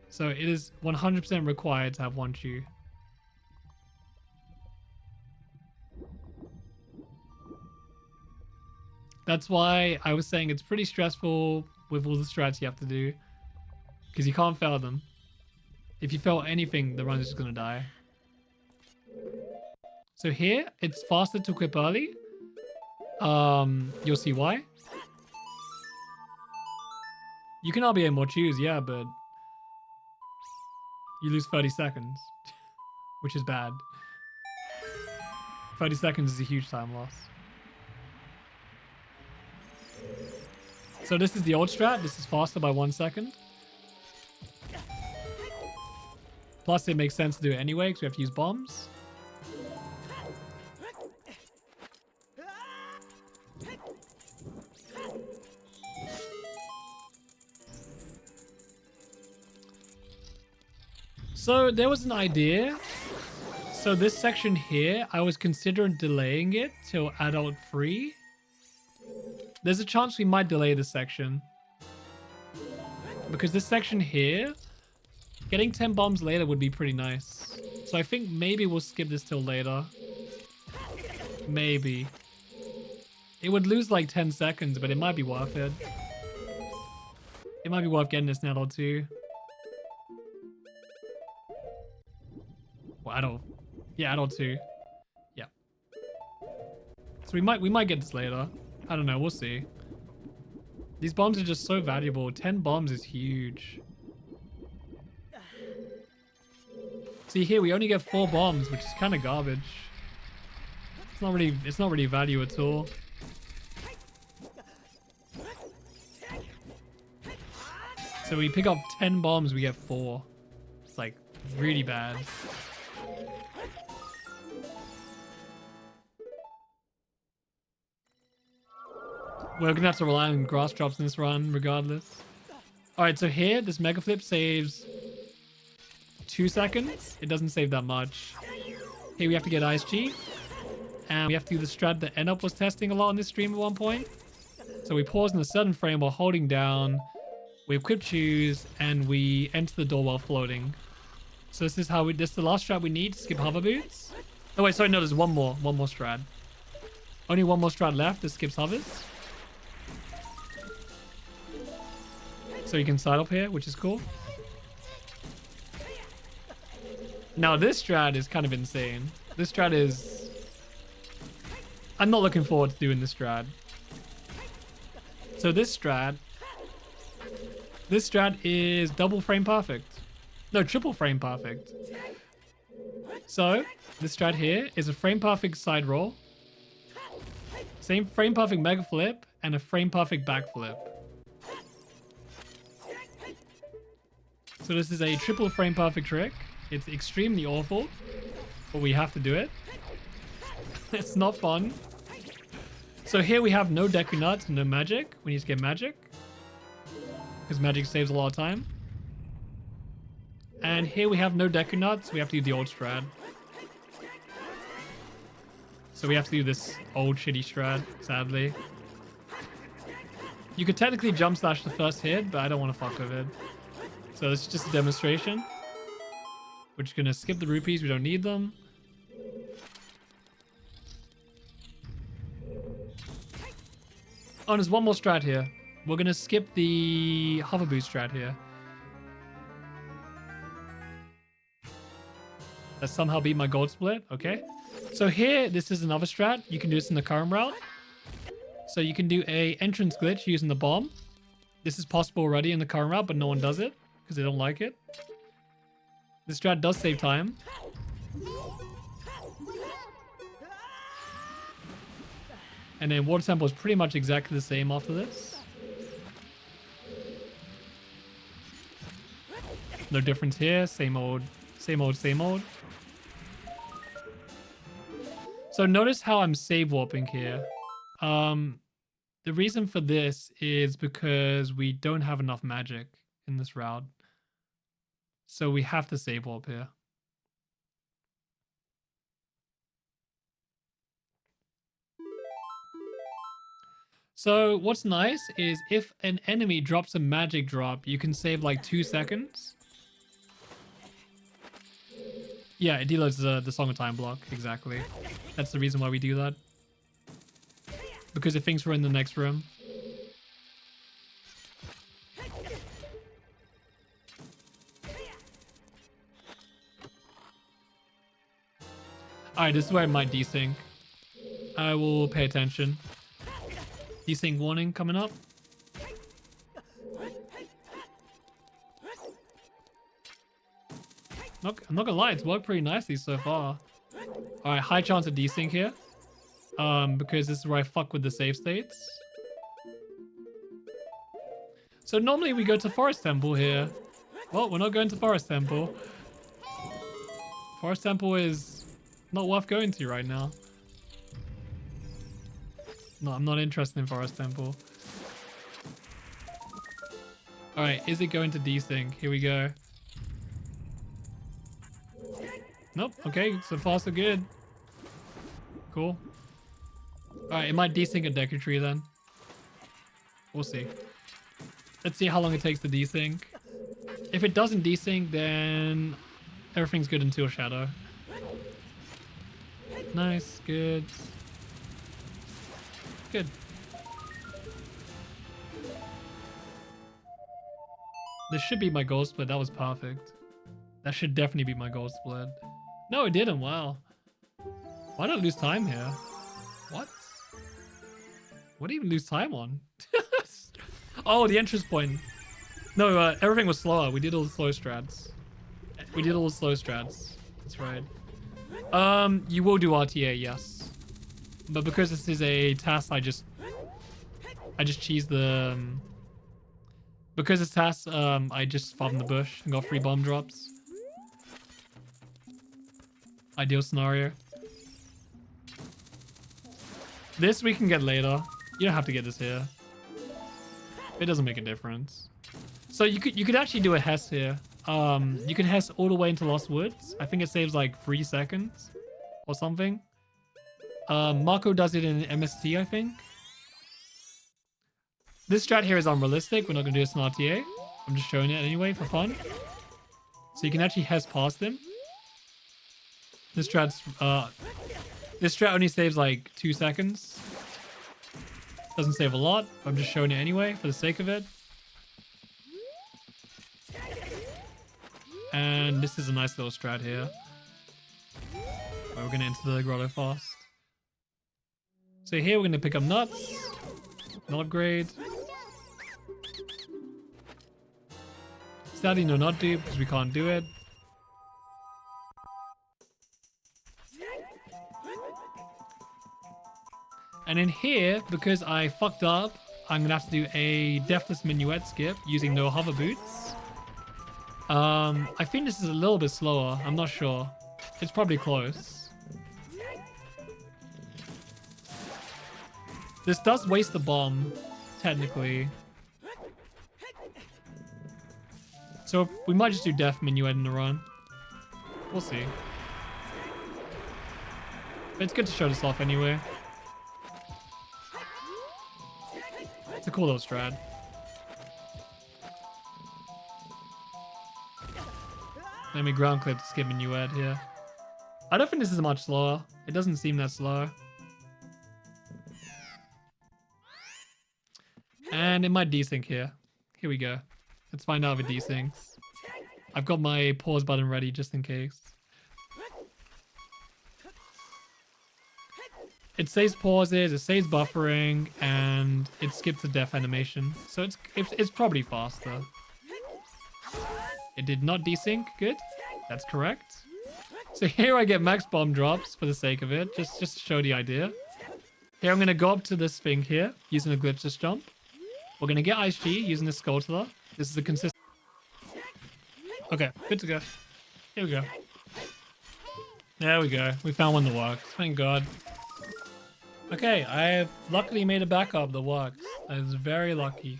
So it is 100% required to have one chew. That's why I was saying it's pretty stressful with all the strats you have to do. Because you can't fail them. If you fail anything, the run is just going to die. So here, it's faster to equip early. You'll see why. You can RBA more chews, yeah, but you lose 30 seconds, which is bad. 30 seconds is a huge time loss. So this is the old strat. This is faster by 1 second. Plus, it makes sense to do it anyway because we have to use bombs. So there was an idea. So this section here, I was considering delaying it till adult free. There's a chance we might delay this section. Because this section here, getting 10 bombs later would be pretty nice. So I think maybe we'll skip this till later. Maybe. It would lose like 10 seconds, but it might be worth it. It might be worth getting this in adult 2. Well, adult. Yeah, adult 2. Yeah. So we might get this later. I don't know, we'll see. These bombs are just so valuable. 10 bombs is huge. See here, we only get 4 bombs, which is kind of garbage. It's not really value at all. So we pick up 10 bombs, we get 4. It's like really bad. We're gonna have to rely on grass drops in this run, regardless. Alright, so here, this Mega Flip saves 2 seconds. It doesn't save that much. Here we have to get Ice G. And we have to do the strat that N-Up was testing a lot on this stream at one point. So we pause in a certain frame while holding down. We equip choose, and we enter the door while floating. So this is the last strat we need to skip hover boots. Oh wait, sorry, no, there's one more strat. Only one more strat left that skips hovers. So you can side up here, which is cool. Now this strat is kind of insane. This strat is... I'm not looking forward to doing this strat. So this strat is double frame perfect. No, triple frame perfect. So this strat here is a frame perfect side roll. Same frame perfect mega flip and a frame perfect back flip. So this is a triple frame perfect trick. It's extremely awful, but we have to do it. It's not fun. So here we have no Deku Nuts, no magic. We need to get magic, because magic saves a lot of time. And here we have no Deku Nuts. We have to do the old strat. So we have to do this old shitty strat, sadly. You could technically jump slash the first hit, but I don't want to fuck with it. So it's just a demonstration. We're just going to skip the rupees. We don't need them. Oh, there's one more strat here. We're going to skip the hover boost strat here. Let's somehow beat my gold split. Okay. So here, this is another strat. You can do this in the current route. So you can do a entrance glitch using the bomb. This is possible already in the current route, but no one does it because they don't like it. This strat does save time. And then water tempo is pretty much exactly the same after this. No difference here. Same old, same old, same old. So notice how I'm save warping here. The reason for this is because we don't have enough magic in this route. So we have to save warp here. So what's nice is if an enemy drops a magic drop, you can save like 2 seconds. Yeah, it deloads the Song of Time block, exactly. That's the reason why we do that. Because it thinks we're in the next room. Alright, this is where it might desync. I will pay attention. Desync warning coming up. I'm not gonna lie, it's worked pretty nicely so far. Alright, high chance of desync here. Because this is where I fuck with the save states. So normally we go to Forest Temple here. Well, we're not going to Forest Temple. Forest Temple is not worth going to right now. No, I'm not interested in Forest Temple. Alright, is it going to desync? Here we go. Nope, okay, so far so good. Cool. Alright, it might desync a Deku Tree then. We'll see. Let's see how long it takes to desync. If it doesn't desync, then everything's good until Shadow. Nice, good. Good. This should be my gold split. That was perfect. That should definitely be my gold split. No, it didn't. Wow. Why not lose time here? What? What do you even lose time on? Oh, the entrance point. No, everything was slower. We did all the slow strats. We did all the slow strats. That's right. You will do RTA, yes. But because this is a TAS, I just cheesed the... because it's TAS, I just farmed the bush and got free bomb drops. Ideal scenario. This we can get later. You don't have to get this here. It doesn't make a difference. So you could actually do a Hess here. You can Hess all the way into Lost Woods. I think it saves like 3 seconds or something. Marco does it in MST, I think. This strat here is unrealistic. We're not going to do this in RTA. I'm just showing it anyway for fun. So you can actually Hess past him. This strat only saves like 2 seconds. Doesn't save a lot. I'm just showing it anyway for the sake of it. And this is a nice little strat here. Right, we're going to enter the grotto fast. So here we're going to pick up nuts. Not upgrade. Sadly, no not do because we can't do it. And in here, because I fucked up, I'm going to have to do a Deathless Minuet skip using no hover boots. I think this is a little bit slower. I'm not sure. It's probably close. This does waste the bomb, technically. So we might just do Death Minuet in the run. We'll see. But it's good to show this off anyway. It's a cool little strat. Let me ground clip to skip Minuet here. I don't think this is much slower. It doesn't seem that slow. And it might desync here. Here we go. Let's find out if it desyncs. I've got my pause button ready just in case. It saves pauses, it saves buffering, and it skips the death animation. So it's probably faster. It did not desync. Good. That's correct. So here I get max bomb drops for the sake of it, just to show the idea. Here I'm going to go up to this thing here using a glitchless jump. We're going to get Ice G using the Skulltula. This is a consistent... Okay, good to go. Here we go. There we go. We found one that works. Thank God. Okay, I have luckily made a backup that works. That is very lucky.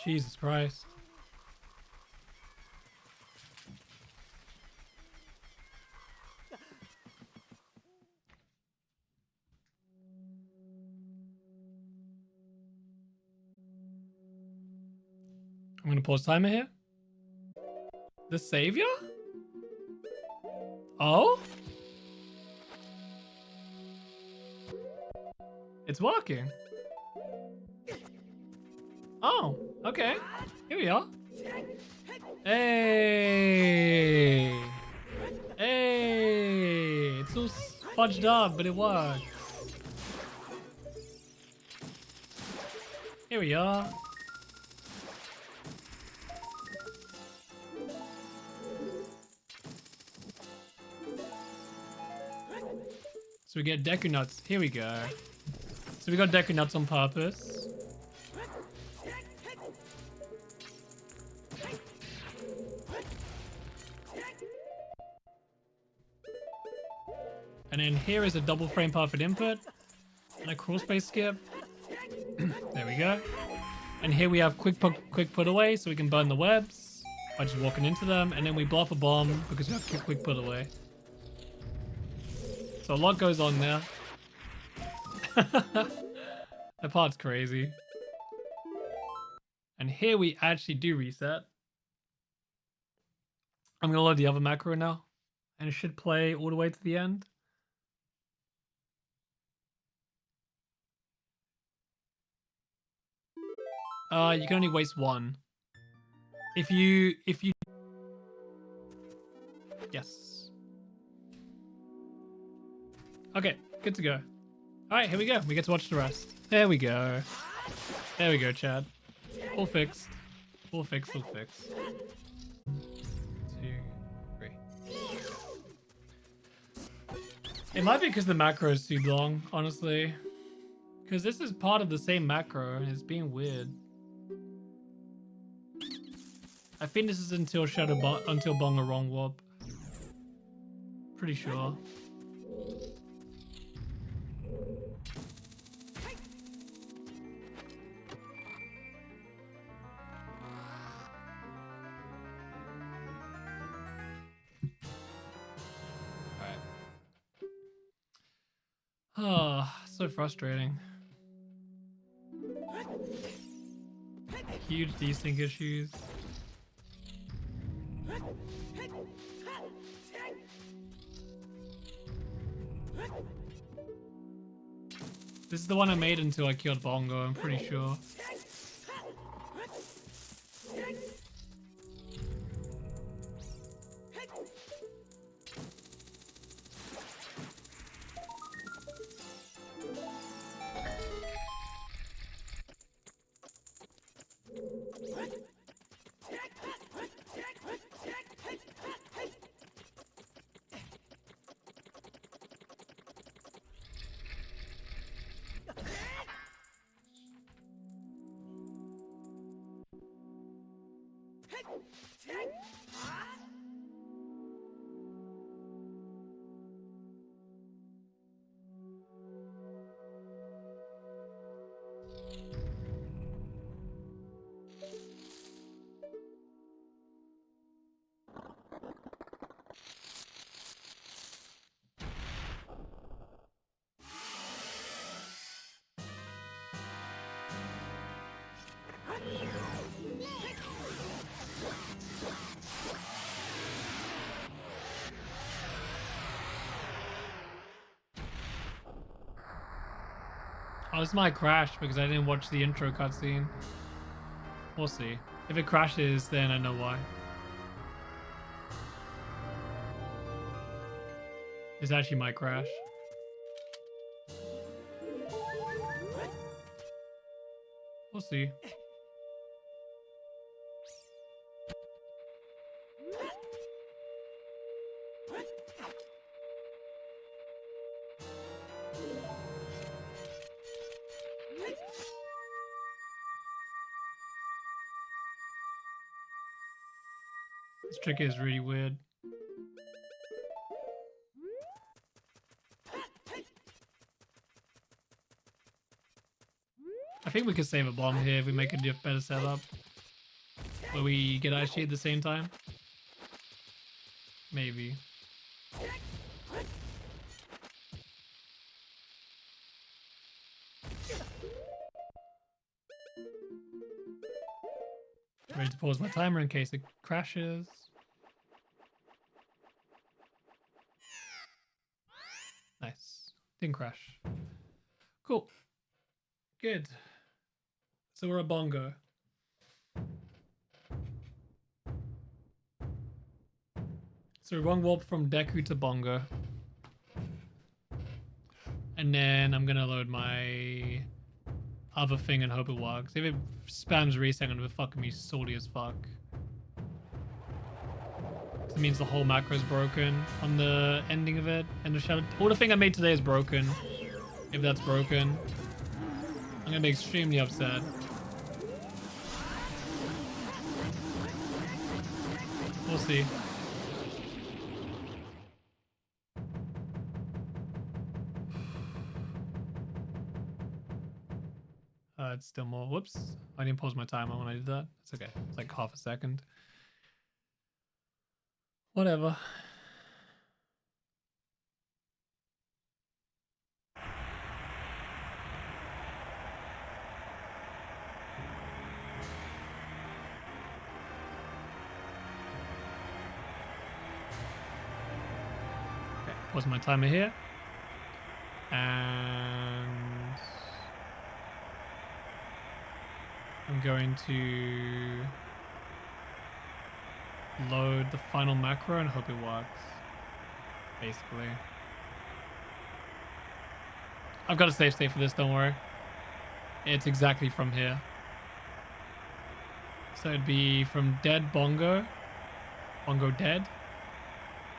Jesus Christ. I'm gonna pause timer here. The savior? Oh? It's working. Oh, okay. Here we are. Hey. Hey. It's all fudged up, but it worked. Here we are. So we get Deku Nuts. Here we go. So we got Deku Nuts on purpose. And then here is a double frame perfect input. And a crawl space skip. There we go. And here we have quick put away so we can burn the webs by just walking into them. And then we blow up a bomb because we have quick put away. So a lot goes on there. That part's crazy. And here we actually do reset. I'm gonna load the other macro now. And it should play all the way to the end. You can only waste one. If you yes. Okay, good to go. Alright, here we go. We get to watch the rest. There we go. There we go, Chad. All fixed. All fixed, all fixed. 2, 3. It might be because the macro is too long, honestly. Because this is part of the same macro and it's being weird. I think this is until until Bonga Wrong Warp. Pretty sure. Oh, so frustrating. Huge desync issues. This is the one I made until I killed Bongo, I'm pretty sure. Oh, this might crash because I didn't watch the intro cutscene. We'll see. If it crashes, then I know why. This actually might crash. We'll see. This trick is really weird. I think we could save a bomb here if we make a better setup. Where we get Ice at the same time. Maybe. Ready to pause my timer in case it crashes. Nice. Didn't crash. Cool. Good. So we're a bongo. So we one warp from Deku to bongo. And then I'm gonna load my other thing and hope it works. If it spams reset, I'm gonna be fucking me salty as fuck. It means the whole macro is broken on the ending of it. And the shadow. All the thing I made today is broken. If that's broken, I'm gonna be extremely upset. We'll see. It's still more. Whoops. I didn't pause my timer when I did that. It's okay. It's like half a second. Whatever. Okay, pause my timer here. And I'm going to load the final macro and hope it works. Basically. I've got a save state for this, don't worry. It's exactly from here. So it'd be from dead bongo. Bongo dead.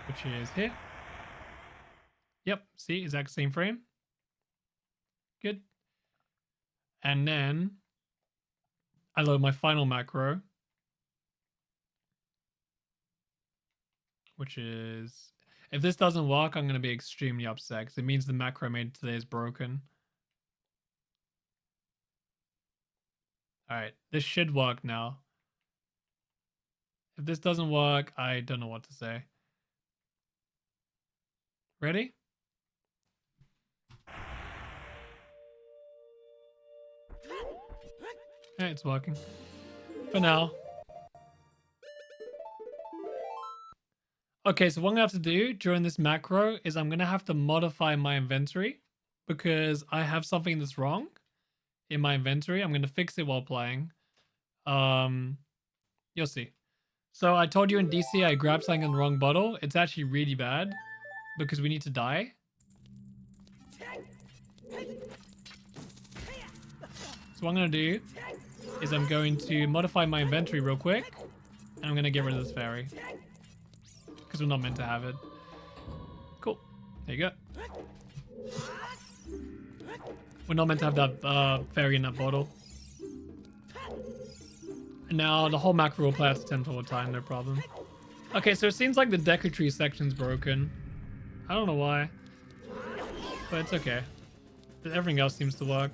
Which is here. Yep, see, exact same frame. Good. And then I load my final macro. Which is... If this doesn't work, I'm going to be extremely upset because it means the macro I made today is broken. Alright, this should work now. If this doesn't work, I don't know what to say. Ready? Yeah, it's working. For now. Okay, so what I'm going to have to do during this macro is I'm going to have to modify my inventory because I have something that's wrong in my inventory. I'm going to fix it while playing. You'll see. So I told you in DC I grabbed something in the wrong bottle. It's actually really bad because we need to die. So what I'm going to do is I'm going to modify my inventory real quick and I'm going to get rid of this fairy. Because we're not meant to have it. Cool. There you go. We're not meant to have that fairy in that bottle. And now the whole macro will play out to 10 all the time, no problem. Okay, so it seems like the Deku Tree section's broken. I don't know why. But it's okay. Everything else seems to work.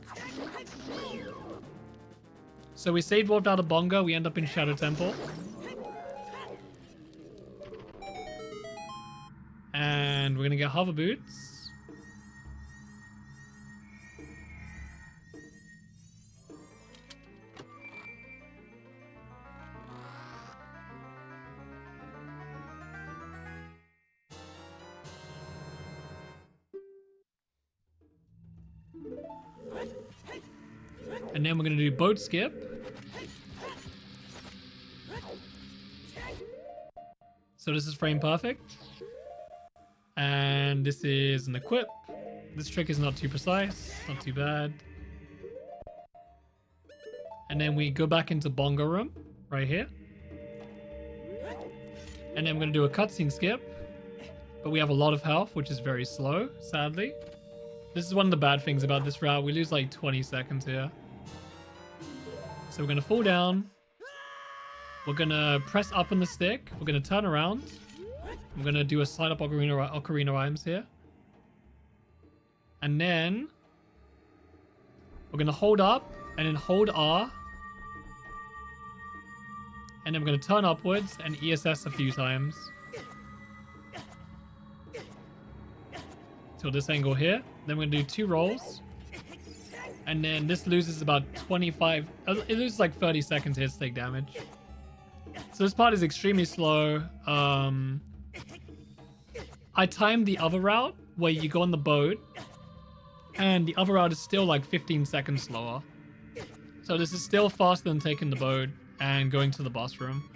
So we saved warped out of Bongo, we end up in Shadow Temple. And we're gonna get hover boots. And then we're gonna do boat skip. So this is frame perfect. And this is an equip. This trick is not too precise, not too bad. And then we go back into Bongo Room, right here. And then we're going to do a cutscene skip. But we have a lot of health, which is very slow, sadly. This is one of the bad things about this route. We lose like 20 seconds here. So we're going to fall down. We're going to press up on the stick. We're going to turn around. I'm going to do a slide up Ocarina Rhymes here. And then we're going to hold up and then hold R. And then we're going to turn upwards and ESS a few times. Till this angle here. Then we're going to do 2 rolls. And then this loses about 25... It loses like 30 seconds here to take damage. So this part is extremely slow. I timed the other route where you go on the boat, and the other route is still like 15 seconds slower. So this is still faster than taking the boat and going to the boss room.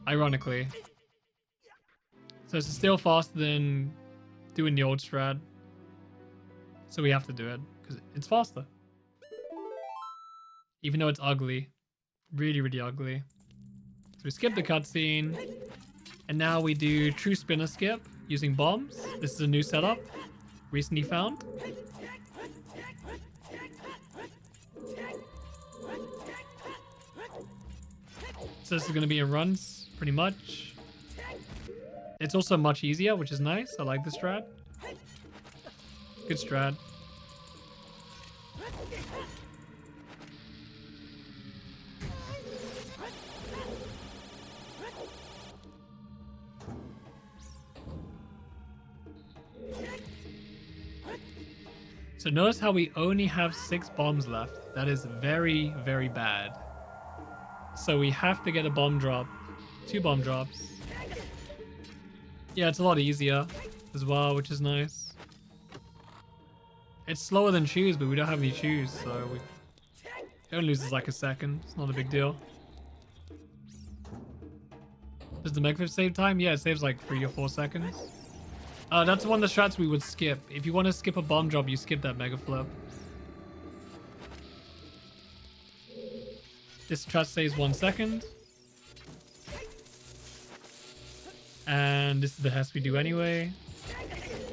Ironically. So this is still faster than doing the old strat. So we have to do it because it's faster. Even though it's ugly. Really, really ugly. So we skip the cutscene. And now we do true spinner skip using bombs. This is a new setup. Recently found. So this is going to be in runs, pretty much. It's also much easier, which is nice. I like this strat. Good strat. So notice how we only have 6 bombs left. That is very, very bad. So we have to get a bomb drop. 2 bomb drops. Yeah, it's a lot easier as well, which is nice. It's slower than shoes, but we don't have any shoes, so we only loses like a second. It's not a big deal. Does the Megaflip save time? Yeah, it saves like 3 or 4 seconds. That's one of the strats we would skip. If you want to skip a bomb drop, you skip that Megaflip. This strat saves 1 second. And this is the Hess we do anyway.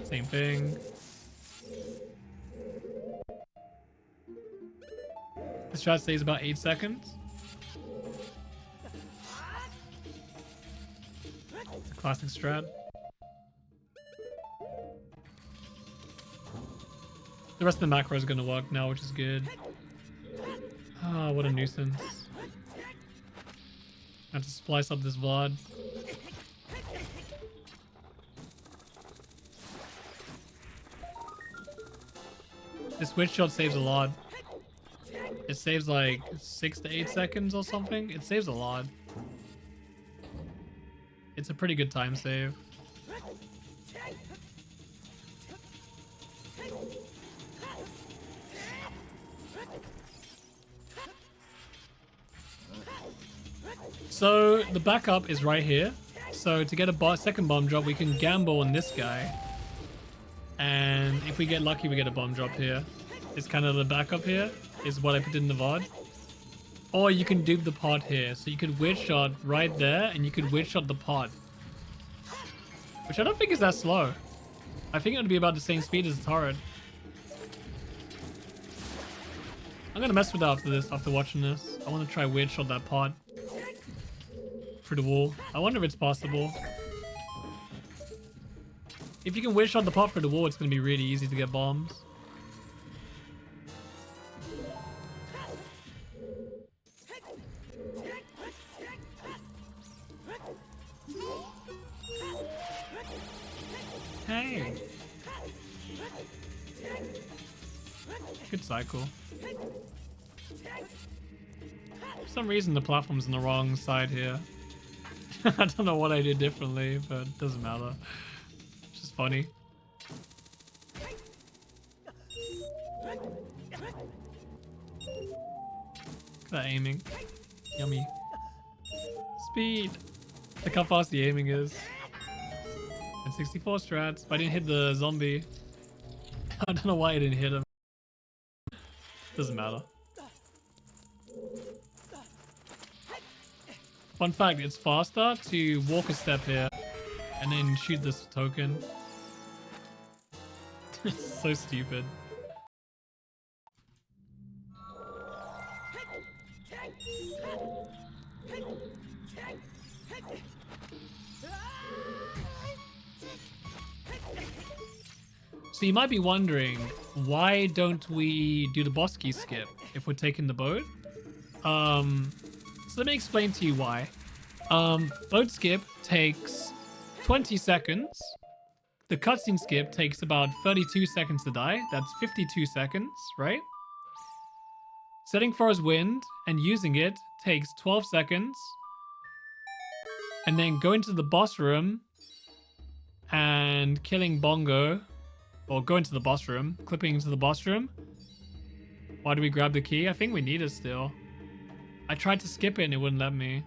Same thing. This strat saves about 8 seconds. It's a classic strat. The rest of the macro is going to work now, which is good. Ah, what a nuisance. I have to splice up this VOD. This witch shot saves a lot. It saves like 6 to 8 seconds or something. It saves a lot. It's a pretty good time save. So the backup is right here. So to get a second bomb drop, we can gamble on this guy. And if we get lucky, we get a bomb drop here. It's kind of the backup here, is what I put in the VOD. Or you can dupe the pod here. So you could witch shot right there, and you could witch shot the pod. Which I don't think is that slow. I think it would be about the same speed as the turret. I'm gonna mess with that after this, after watching this. I want to try witch shot that pod. Through the wall. I wonder if it's possible. If you can witch shot the pot through the wall, it's going to be really easy to get bombs. Hey! Good cycle. For some reason the platform's on the wrong side here. I don't know what I did differently, but it doesn't matter. It's just funny. Look at that aiming. Yummy. Speed! Look how fast the aiming is. And 64 strats, but I didn't hit the zombie. I don't know why I didn't hit him. Doesn't matter. Fun fact, it's faster to walk a step here and then shoot this token. It's so stupid. So you might be wondering, why don't we do the boss key skip if we're taking the boat? So let me explain to you why. Boat skip takes 20 seconds. The cutscene skip takes about 32 seconds to die. That's 52 seconds, right? Setting Forest Wind and using it takes 12 seconds. And then go into the boss room and killing Bongo. Or go into the boss room, clipping into the boss room. Why do we grab the key? I think we need it still. I tried to skip it and it wouldn't let me.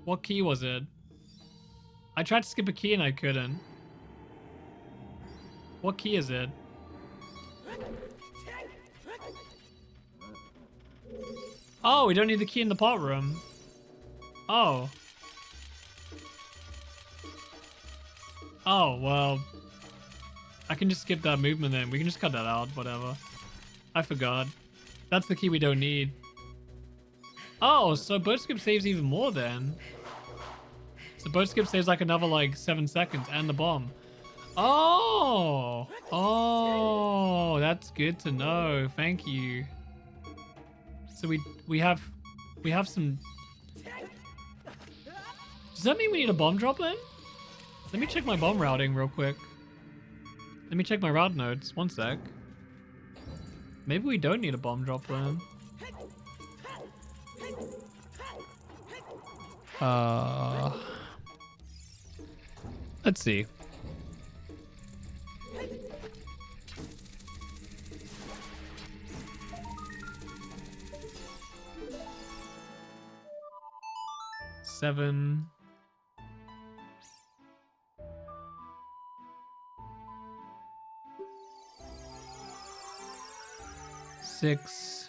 What key was it? I tried to skip a key and I couldn't. What key is it? Oh, we don't need the key in the pot room. Oh. Oh, well. I can just skip that movement then. We can just cut that out, whatever. I forgot. That's the key we don't need. Oh, so boat skip saves even more then. So boat skip saves like another like 7 seconds and the bomb. Oh! Oh, that's good to know. Thank you. So we have some... Does that mean we need a bomb drop then? Let me check my bomb routing real quick. Let me check my route notes. One sec. Maybe we don't need a bomb drop then. Let's see. Seven. 6,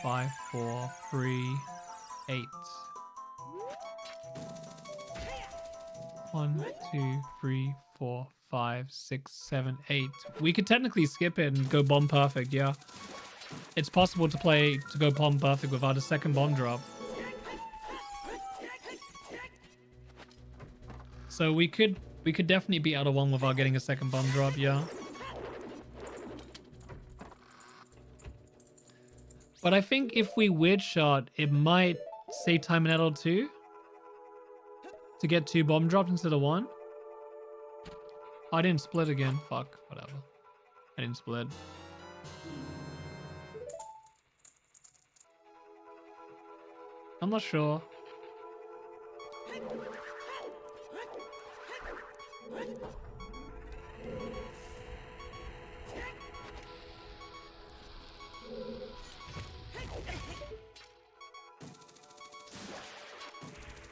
5, 4, 3, 8. 1, 2, 3, 4, 5, 6, 7, 8. We could technically skip it and go bomb perfect, yeah. It's possible to go bomb perfect without a second bomb drop. So we could definitely beat out of one without getting a second bomb drop, yeah. But I think if we weird shot, it might save time in L2 to get 2 bomb drops instead of 1. Oh, I didn't split again. Fuck, whatever. I didn't split. I'm not sure.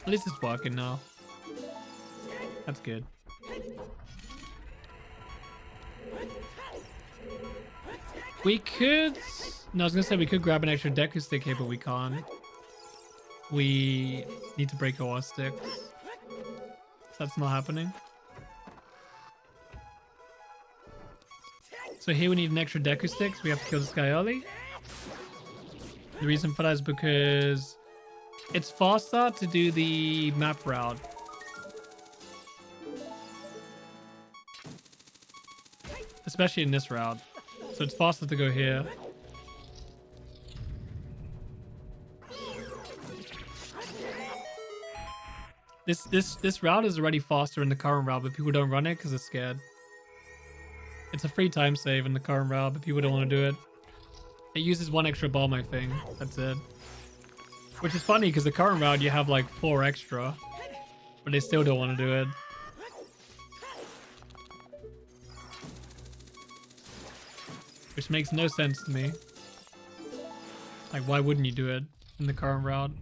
At least it's working now. That's good. We could... No, I was gonna say we could grab an extra Deku stick here, but we can't. We need to break our sticks. So that's not happening. So here we need an extra Deku stick, so we have to kill this guy early. The reason for that is because it's faster to do the map route. Especially in this route. So it's faster to go here. This route is already faster in the current route, but people don't run it because they're scared. It's a free time save in the current route, but people don't want to do it. It uses 1 extra bomb, I think. That's it. Which is funny because the current route you have like 4 extra, but they still don't want to do it. Which makes no sense to me. Like, why wouldn't you do it in the current route?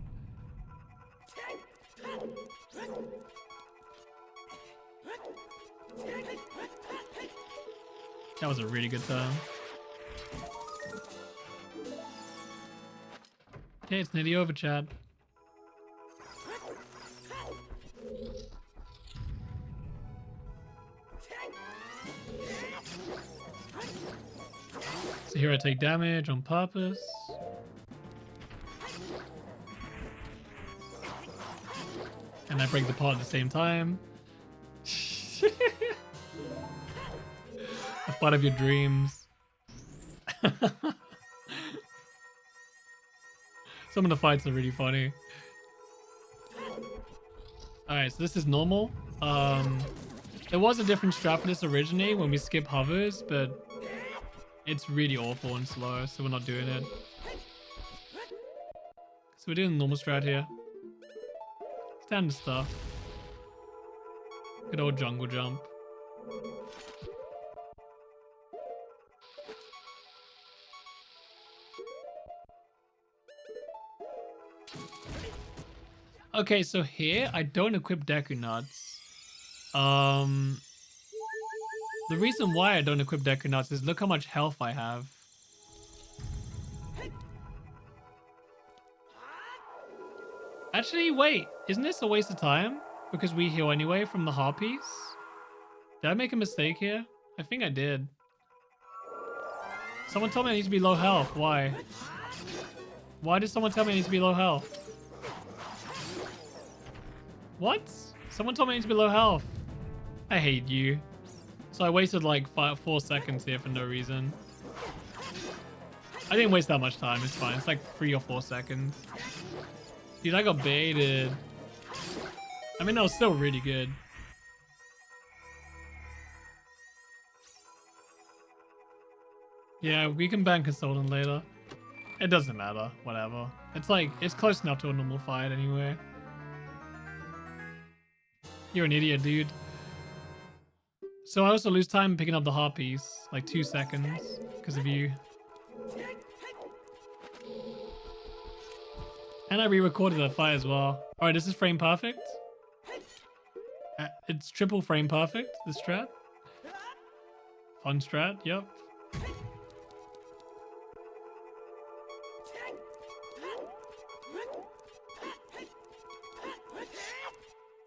That was a really good turn. Okay, it's nearly over, Chad. So here I take damage on purpose. And I break the pot at the same time. The fight of your dreams. Some of the fights are really funny. Alright, so this is normal. There was a different strat for this originally when we skip hovers, but it's really awful and slow, so we're not doing it. So we're doing the normal strat here. Standard stuff. Good old jungle jump. Okay, so here I don't equip Deku Nuts. The reason why I don't equip Deku Nuts is look how much health I have. Actually, wait, isn't this a waste of time? Because we heal anyway from the Harpies? Did I make a mistake here? I think I did. Someone told me I need to be low health. Why? Why did someone tell me I need to be low health? What? Someone told me I need to be low health. I hate you. So I wasted like 4 seconds here for no reason. I didn't waste that much time. It's fine. It's like 3 or 4 seconds. Dude, I got baited. I mean, that was still really good. Yeah, we can ban Consultant later. It doesn't matter. Whatever. It's like, it's close enough to a normal fight anyway. You're an idiot, dude. So I also lose time picking up the Harpies. Like 2 seconds. Because of you. And I re-recorded that fight as well. Alright, this is frame perfect. It's triple frame perfect, this strat. Fun strat, yep.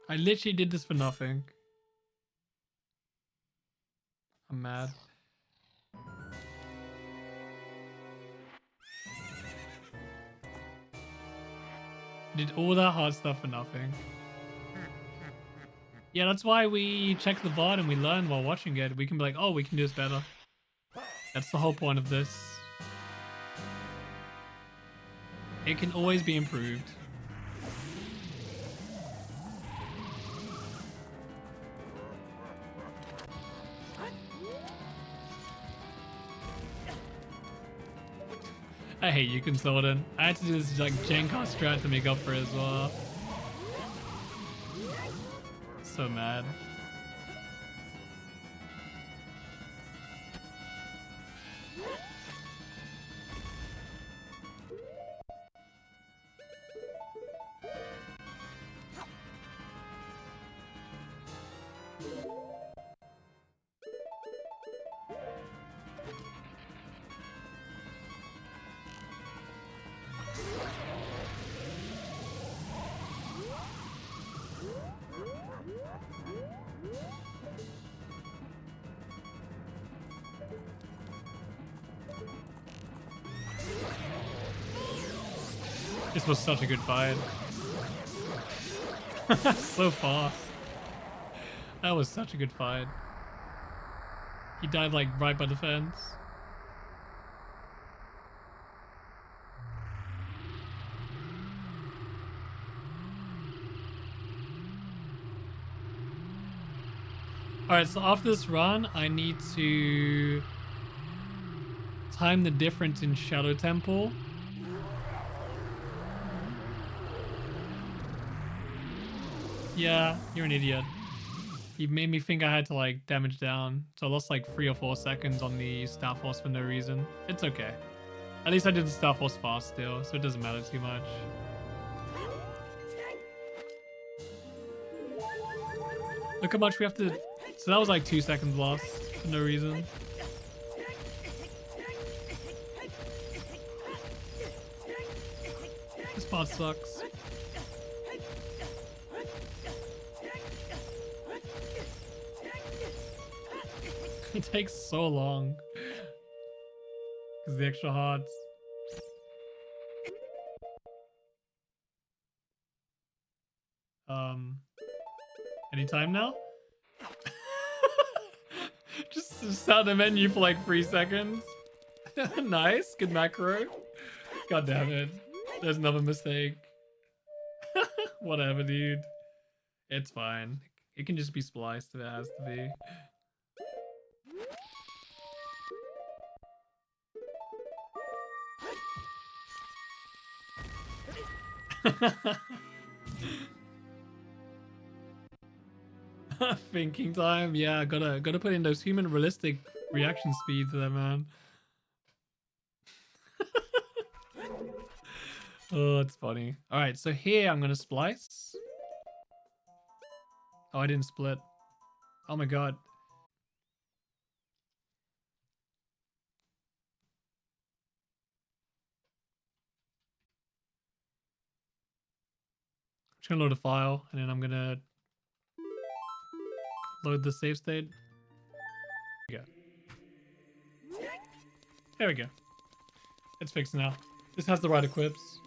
I literally did this for nothing. I'm mad. I did all that hard stuff for nothing. Yeah, that's why we check the VOD and we learn while watching it. We can be like, oh, we can do this better. That's the whole point of this. It can always be improved. I hate you, Consultant. I had to do this like Gengar strat to make up for it as well. So mad. This was such a good fight. So fast. That was such a good fight. He died like right by the fence. Alright, so after this run, I need to time the difference in Shadow Temple. Yeah, you're an idiot. He made me think I had to like damage down. So I lost like 3 or 4 seconds on the Star Force for no reason. It's okay. At least I did the Star Force fast still, so it doesn't matter too much. Look how much we have to... So that was like 2 seconds lost for no reason. This part sucks. It takes so long. Because the extra hearts. Anytime now? just start the menu for like 3 seconds. Nice, good macro. God damn it. There's another mistake. Whatever, dude. It's fine. It can just be spliced if it has to be. Thinking time, yeah, gotta put in those human realistic reaction speeds there, man. Oh, it's funny. All right, so here I'm gonna splice. Oh, I didn't split. Oh my god. I'm just gonna load a file, and then I'm gonna load the save state. There we go. There we go. It's fixed now. This has the right equips.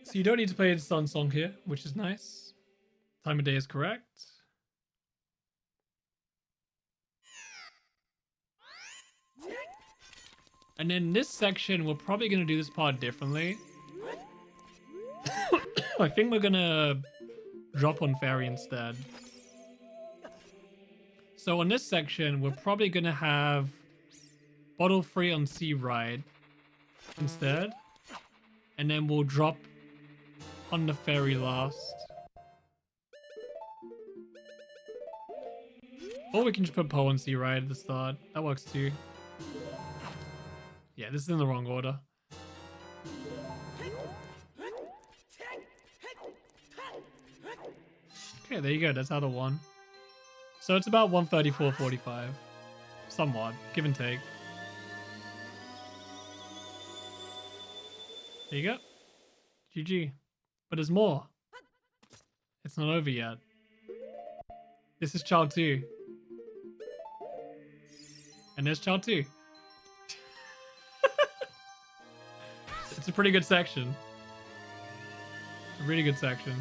So you don't need to play the sun song here, which is nice. Time of day is correct. And in this section, we're probably going to do this part differently. I think we're going to drop on fairy instead. So on this section, we're probably going to have bottle 3 on sea ride instead. And then we'll drop on the fairy last. Or we can just put Poe on sea ride at the start. That works too. Yeah, this is in the wrong order. Okay, there you go. That's out of 1. So it's about 134.45. Somewhat. Give and take. There you go. GG. But there's more. It's not over yet. This is child 2. And there's child 2. It's a pretty good section. A really good section.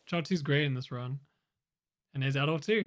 Child 2's great in this run. And there's adult 2.